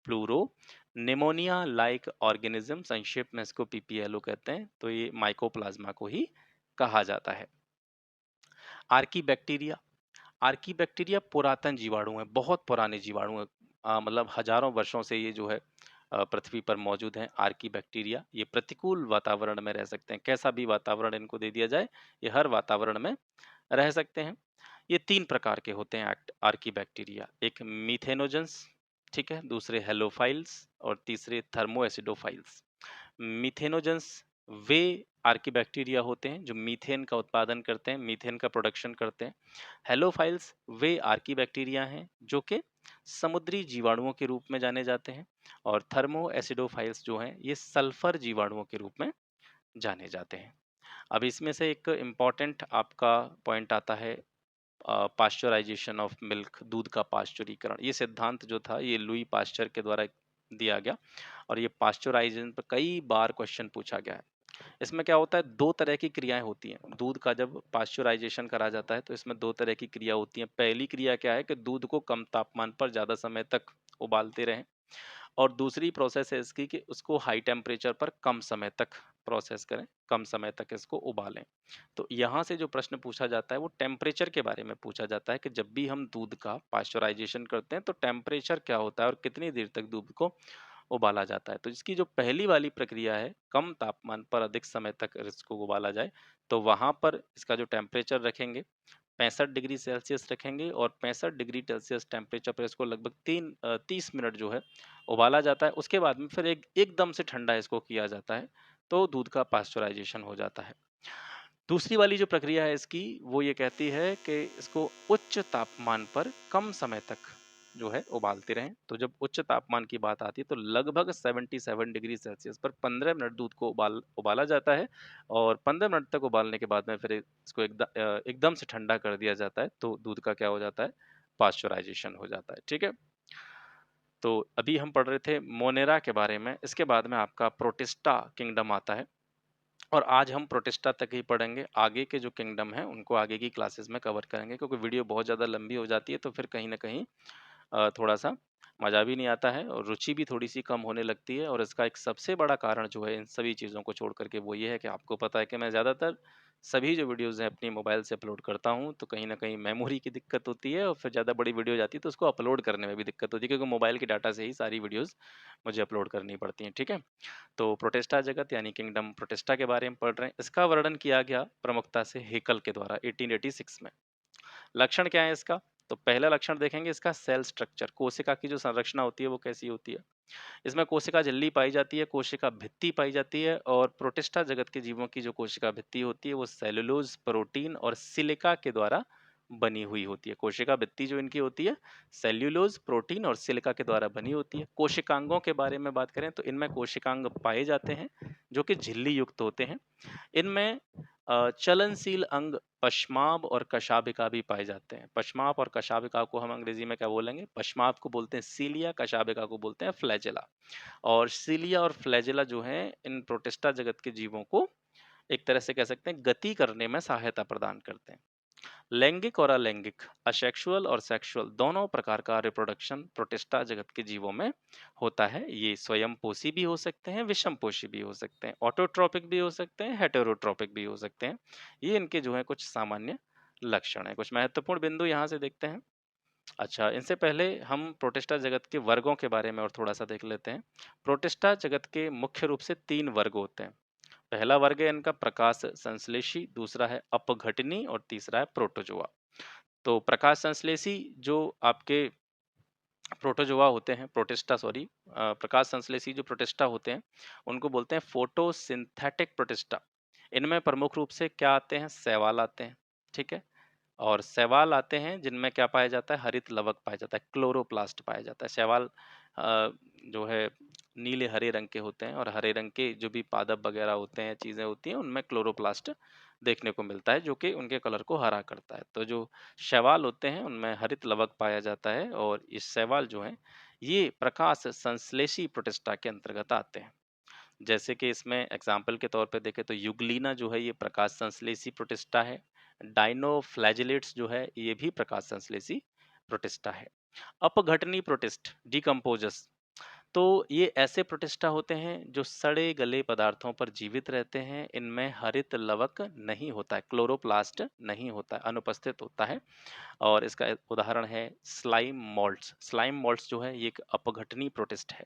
Pleuro pneumonia like organism, संक्षेप में इसको पीपीएलओ कहते हैं। तो ये माइकोप्लाज्मा को ही कहा जाता है। आर्की बैक्टीरिया, आर्कीबैक्टीरिया पुरातन जीवाणु है, बहुत पुराने जीवाणु है। मतलब हजारों वर्षों से ये जो है पृथ्वी पर मौजूद हैं आर्कीबैक्टीरिया। ये प्रतिकूल वातावरण में रह सकते हैं, कैसा भी वातावरण इनको दे दिया जाए, ये हर वातावरण में रह सकते हैं। ये 3 प्रकार के होते हैं आर्कीबैक्टीरिया, एक मीथेनोजेंस, ठीक है, दूसरे हेलोफाइल्स और तीसरे थर्मोएसिडोफाइल्स। मीथेनोजेंस वे आर्कीबैक्टीरिया होते हैं जो मीथेन का उत्पादन करते हैं, मीथेन का प्रोडक्शन करते हैं। हेलोफाइल्स वे आर्कीबैक्टीरिया हैं जो कि समुद्री जीवाणुओं के रूप में जाने जाते हैं। और थर्मो एसिडोफाइल्स जो हैं ये सल्फर जीवाणुओं के रूप में जाने जाते हैं। अब इसमें से एक इम्पॉर्टेंट आपका पॉइंट आता है पाश्चराइजेशन ऑफ मिल्क, दूध का पाश्चुरीकरण। ये सिद्धांत जो था ये लुई पाश्चर के द्वारा दिया गया और ये पाश्चराइजेशन पर कई बार क्वेश्चन पूछा गया है। इसमें क्या होता है, 2 तरह की क्रियाएं होती हैं। दूध का जब पाश्चराइजेशन करा जाता है तो इसमें 2 तरह की क्रिया होती हैं। पहली क्रिया क्या है कि दूध को कम तापमान पर ज़्यादा समय तक उबालते रहें, और दूसरी प्रोसेस है इसकी कि उसको हाई टेम्परेचर पर कम समय तक प्रोसेस करें, कम समय तक इसको उबालें। तो यहाँ से जो प्रश्न पूछा जाता है वो टेम्परेचर के बारे में पूछा जाता है कि जब भी हम दूध का पाश्चराइजेशन करते हैं तो टेम्परेचर क्या होता है और कितनी देर तक दूध को उबाला जाता है। तो इसकी जो पहली वाली प्रक्रिया है, कम तापमान पर अधिक समय तक इसको उबाला जाए, तो वहाँ पर इसका जो टेम्परेचर रखेंगे 65 डिग्री सेल्सियस रखेंगे, और 65 डिग्री सेल्सियस टेम्परेचर पर इसको लगभग 30 मिनट जो है उबाला जाता है। उसके बाद में फिर एकदम से ठंडा इसको किया जाता है, तो दूध का पाश्चराइजेशन हो जाता है। दूसरी वाली जो प्रक्रिया है इसकी, वो ये कहती है कि इसको उच्च तापमान पर कम समय तक जो है उबालते रहें। तो जब उच्च तापमान की बात आती है तो लगभग 77 डिग्री सेल्सियस पर 15 मिनट दूध को उबाला जाता है, और 15 मिनट तक उबालने के बाद में फिर इसको एकदम से ठंडा कर दिया जाता है, तो दूध का क्या हो जाता है, पाश्चराइजेशन हो जाता है। ठीक है, तो अभी हम पढ़ रहे थे मोनेरा के बारे में, इसके बाद में आपका प्रोटिस्टा किंगडम आता है, और आज हम प्रोटिस्टा तक ही पढ़ेंगे। आगे के जो किंगडम है उनको आगे की क्लासेस में कवर करेंगे, क्योंकि वीडियो बहुत ज़्यादा लंबी हो जाती है तो फिर कहीं ना कहीं थोड़ा-सा मज़ा भी नहीं आता है और रुचि भी थोड़ी-सी कम होने लगती है। और इसका एक सबसे बड़ा कारण जो है इन सभी चीज़ों को छोड़ कर के वो ये है कि आपको पता है कि मैं ज़्यादातर सभी जो वीडियोज़ हैं अपनी मोबाइल से अपलोड करता हूँ, तो कहीं न कहीं मेमोरी की दिक्कत होती है और फिर ज़्यादा बड़ी वीडियो हो जाती है तो उसको अपलोड करने में भी दिक्कत होती है, क्योंकि मोबाइल के डाटा से ही सारी वीडियोज़ मुझे अपलोड करनी पड़ती हैं। ठीक है? तो प्रोटेस्टा जगत यानी किंगडम प्रोटेस्टा के बारे में पढ़ रहे हैं। इसका वर्णन किया गया प्रमुखता से हेकल के द्वारा 1886 में। लक्षण क्या है इसका? तो पहला लक्षण देखेंगे इसका, सेल स्ट्रक्चर, कोशिका की जो संरचना होती है वो कैसी होती है। इसमें कोशिका झिल्ली पाई जाती है, कोशिका भित्ति पाई जाती है, और प्रोटिस्टा जगत के जीवों की जो कोशिका भित्ति होती है वो सेलुलोज, प्रोटीन और सिलिका के द्वारा बनी हुई होती है। कोशिका भित्ति जो इनकी होती है सेल्यूलोज, प्रोटीन और सिलिका के द्वारा बनी होती है। कोशिकांगों के बारे में बात करें तो इनमें कोशिकांग पाए जाते हैं जो कि झिल्ली युक्त होते हैं। इनमें चलनशील अंग पश्माब और कशाभिका भी पाए जाते हैं। पश्माब और कशाभिका को हम अंग्रेजी में क्या बोलेंगे? पश्माब को बोलते हैं सीलिया, कशाभिका को बोलते हैं फ्लैजेला। और सीलिया और फ्लैजेला जो हैं इन प्रोटिस्टा जगत के जीवों को एक तरह से कह सकते हैं गति करने में सहायता प्रदान करते हैं। लैंगिक और अलैंगिक, असेक्सुअल और सेक्सुअल दोनों प्रकार का रिप्रोडक्शन प्रोटिस्टा जगत के जीवों में होता है। ये स्वयं पोषी भी हो सकते हैं, विषम पोषी भी हो सकते हैं, ऑटोट्रोपिक भी हो सकते हैं, हेटेरोट्रोपिक भी हो सकते हैं। ये इनके जो है कुछ सामान्य लक्षण है। कुछ महत्वपूर्ण बिंदु यहाँ से देखते हैं। अच्छा, इनसे पहले हम प्रोटिस्टा जगत के वर्गों के बारे में और थोड़ा सा देख लेते हैं। प्रोटिस्टा जगत के मुख्य रूप से 3 वर्ग होते हैं। पहला वर्ग है इनका प्रकाश संश्लेषी, दूसरा है अपघटनी और तीसरा है प्रोटोजोआ। तो प्रकाश संश्लेषी जो आपके प्रोटोजोआ होते हैं, प्रोटिस्टा सॉरी, प्रकाश संश्लेषी जो प्रोटिस्टा होते हैं उनको बोलते हैं फोटोसिंथेटिक प्रोटिस्टा। इनमें प्रमुख रूप से क्या आते हैं? शैवाल आते हैं, ठीक है, और शैवाल आते हैं जिनमें क्या पाया जाता है? हरित लवक पाया जाता है, क्लोरोप्लास्ट पाया जाता है। शैवाल जो है नीले हरे रंग के होते हैं, और हरे रंग के जो भी पादप वगैरह होते हैं, चीज़ें होती हैं, उनमें क्लोरोप्लास्ट देखने को मिलता है जो कि उनके कलर को हरा करता है। तो जो शैवाल होते हैं उनमें हरित लवक पाया जाता है, और ये शैवाल जो हैं ये प्रकाश संश्लेषी प्रोटिस्टा के अंतर्गत आते हैं। जैसे कि इसमें एग्जाम्पल के तौर पे देखें तो यूग्लिना जो है ये प्रकाश संश्लेषी प्रोटिस्टा है। डाइनोफ्लैजिलेट्स जो है ये भी प्रकाश संश्लेषी प्रोटिस्टा है। अपघटनी प्रोटिस्ट डिकम्पोजस, तो ये ऐसे प्रोटिस्टा होते हैं जो सड़े गले पदार्थों पर जीवित रहते हैं। इनमें हरित लवक नहीं होता है, क्लोरोप्लास्ट नहीं होता है, अनुपस्थित होता है। और इसका एक उदाहरण है स्लाइम मोल्ड्स। स्लाइम मोल्ड्स जो है ये एक अपघटनी प्रोटिस्ट है।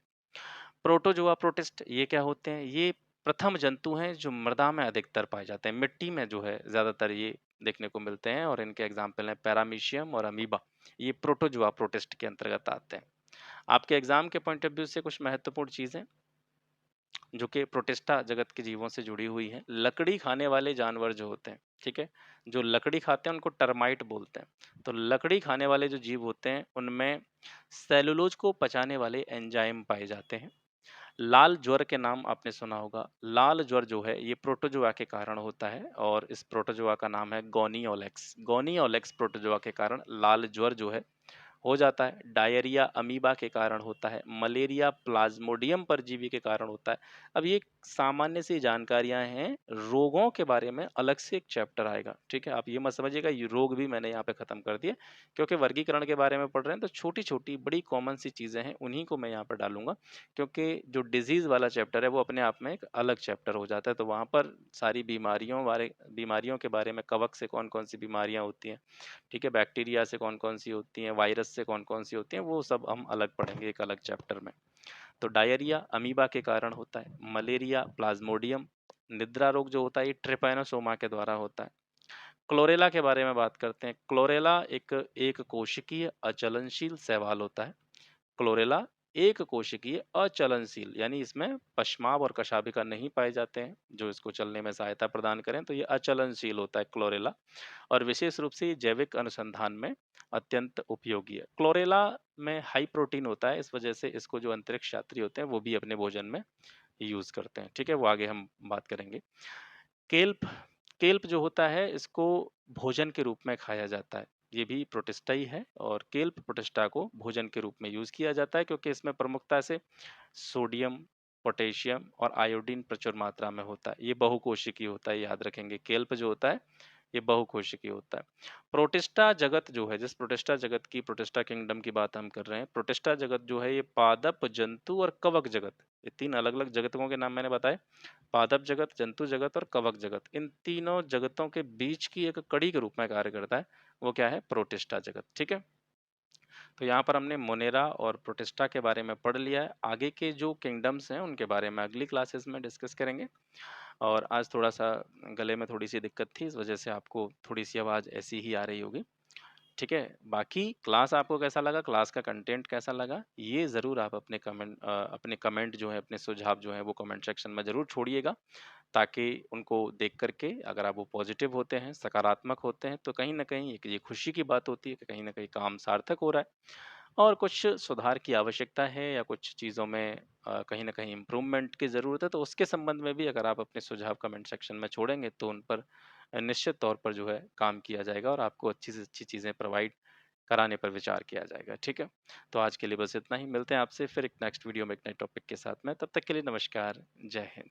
प्रोटोजोआ प्रोटिस्ट ये क्या होते हैं? ये प्रथम जंतु हैं जो मृदा में अधिकतर पाए जाते हैं। मिट्टी में जो है ज़्यादातर ये देखने को मिलते हैं और इनके एग्जाम्पल हैं पैरामीशियम और अमीबा। ये प्रोटोजोआ प्रोटिस्ट के अंतर्गत आते हैं। आपके एग्जाम के पॉइंट ऑफ व्यू से कुछ महत्वपूर्ण चीज़ें जो कि प्रोटिस्टा जगत के जीवों से जुड़ी हुई हैं। लकड़ी खाने वाले जानवर जो होते हैं, ठीक है? जो लकड़ी खाते हैं उनको टर्माइट बोलते हैं। तो लकड़ी खाने वाले जो जीव होते हैं उनमें सेलुलोज को पचाने वाले एंजाइम पाए जाते हैं। लाल ज्वर के नाम आपने सुना होगा। लाल ज्वर जो है ये प्रोटोजोआ के कारण होता है और इस प्रोटोजोआ का नाम है गोनियोलेक्स। गोनियोलेक्स प्रोटोजोआ के कारण लाल ज्वर जो है हो जाता है। डायरिया अमीबा के कारण होता है। मलेरिया प्लाज्मोडियम परजीवी के कारण होता है। अब ये सामान्य सी जानकारियां हैं। रोगों के बारे में अलग से एक चैप्टर आएगा, ठीक है? आप ये मत समझिएगा ये रोग भी मैंने यहाँ पे खत्म कर दिए, क्योंकि वर्गीकरण के बारे में पढ़ रहे हैं तो छोटी छोटी बड़ी कॉमन सी चीजें हैं उन्हीं को मैं यहाँ पर डालूंगा, क्योंकि जो डिजीज वाला चैप्टर है वो अपने आप में एक अलग चैप्टर हो जाता है। तो वहां पर सारी बीमारियों के बारे में, कवक से कौन कौन सी बीमारियां होती हैं, ठीक है, बैक्टीरिया से कौन-कौन सी होती हैं, वायरस से कौन-कौन सी होती हैं, वो सब हम अलग पढ़ेंगे एक अलग चैप्टर में। तो डायरिया अमीबा के कारण होता है, मलेरिया प्लाज्मोडियम, निद्रा रोग जो होता है ये ट्रिपैनोसोमा के द्वारा होता है। क्लोरेला के बारे में बात करते हैं। क्लोरेला एक कोशिकीय अचलनशील शैवाल होता है। क्लोरेला एक कोशिकीय अचलनशील, यानी इसमें पश्माव और कशाभिका नहीं पाए जाते हैं जो इसको चलने में सहायता प्रदान करें, तो ये अचलनशील होता है क्लोरेला। और विशेष रूप से ये जैविक अनुसंधान में अत्यंत उपयोगी है। क्लोरेला में हाई प्रोटीन होता है, इस वजह से इसको जो अंतरिक्ष यात्री होते हैं वो भी अपने भोजन में यूज करते हैं, ठीक है? वो आगे हम बात करेंगे। केल्प केल्प जो होता है इसको भोजन के रूप में खाया जाता है। ये भी प्रोटिस्टा ही है और केल्प प्रोटिस्टा को भोजन के रूप में यूज किया जाता है क्योंकि इसमें प्रमुखता से सोडियम, पोटेशियम और आयोडीन प्रचुर मात्रा में होता है। ये बहुकोशिकीय होता है, याद रखेंगे। केल्प जो होता है ये बहुकोशिकीय होता है। प्रोटिस्टा जगत जो है, जिस प्रोटिस्टा जगत की, प्रोटिस्टा किंगडम की बात हम कर रहे हैं, प्रोटिस्टा जगत जो है ये पादप जंतु और कवक जगत, ये तीन अलग अलग जगतों के नाम मैंने बताए। पादप जगत, जंतु जगत और कवक जगत, इन तीनों जगतों के बीच की एक कड़ी के रूप में कार्य करता है। वो क्या है? प्रोटिस्टा जगत, ठीक है? तो यहाँ पर हमने मोनेरा और प्रोटिस्टा के बारे में पढ़ लिया है। आगे के जो किंगडम्स हैं उनके बारे में अगली क्लासेस में डिस्कस करेंगे। और आज थोड़ा-सा गले में थोड़ी-सी दिक्कत थी, इस वजह से आपको थोड़ी-सी आवाज़ ऐसी ही आ रही होगी, ठीक है? बाकी क्लास आपको कैसा लगा, क्लास का कंटेंट कैसा लगा, ये ज़रूर आप अपने कमेंट जो है, अपने सुझाव जो हैं, वो कमेंट सेक्शन में ज़रूर छोड़िएगा, ताकि उनको देख कर के अगर आप वो पॉजिटिव होते हैं, सकारात्मक होते हैं, तो कहीं न कहीं एक ये खुशी की बात होती है कि कहीं न कहीं काम सार्थक हो रहा है। और कुछ सुधार की आवश्यकता है या कुछ चीज़ों में कहीं न कहीं इम्प्रूवमेंट की ज़रूरत है, तो उसके संबंध में भी अगर आप अपने सुझाव कमेंट सेक्शन में छोड़ेंगे, तो उन पर निश्चित तौर पर जो है काम किया जाएगा और आपको अच्छी से अच्छी चीज़ें प्रोवाइड कराने पर विचार किया जाएगा, ठीक है? तो आज के लिए बस इतना ही, मिलते हैं आपसे फिर एक नेक्स्ट वीडियो में एक नए टॉपिक के साथ में, तब तक के लिए नमस्कार, जय हिंद।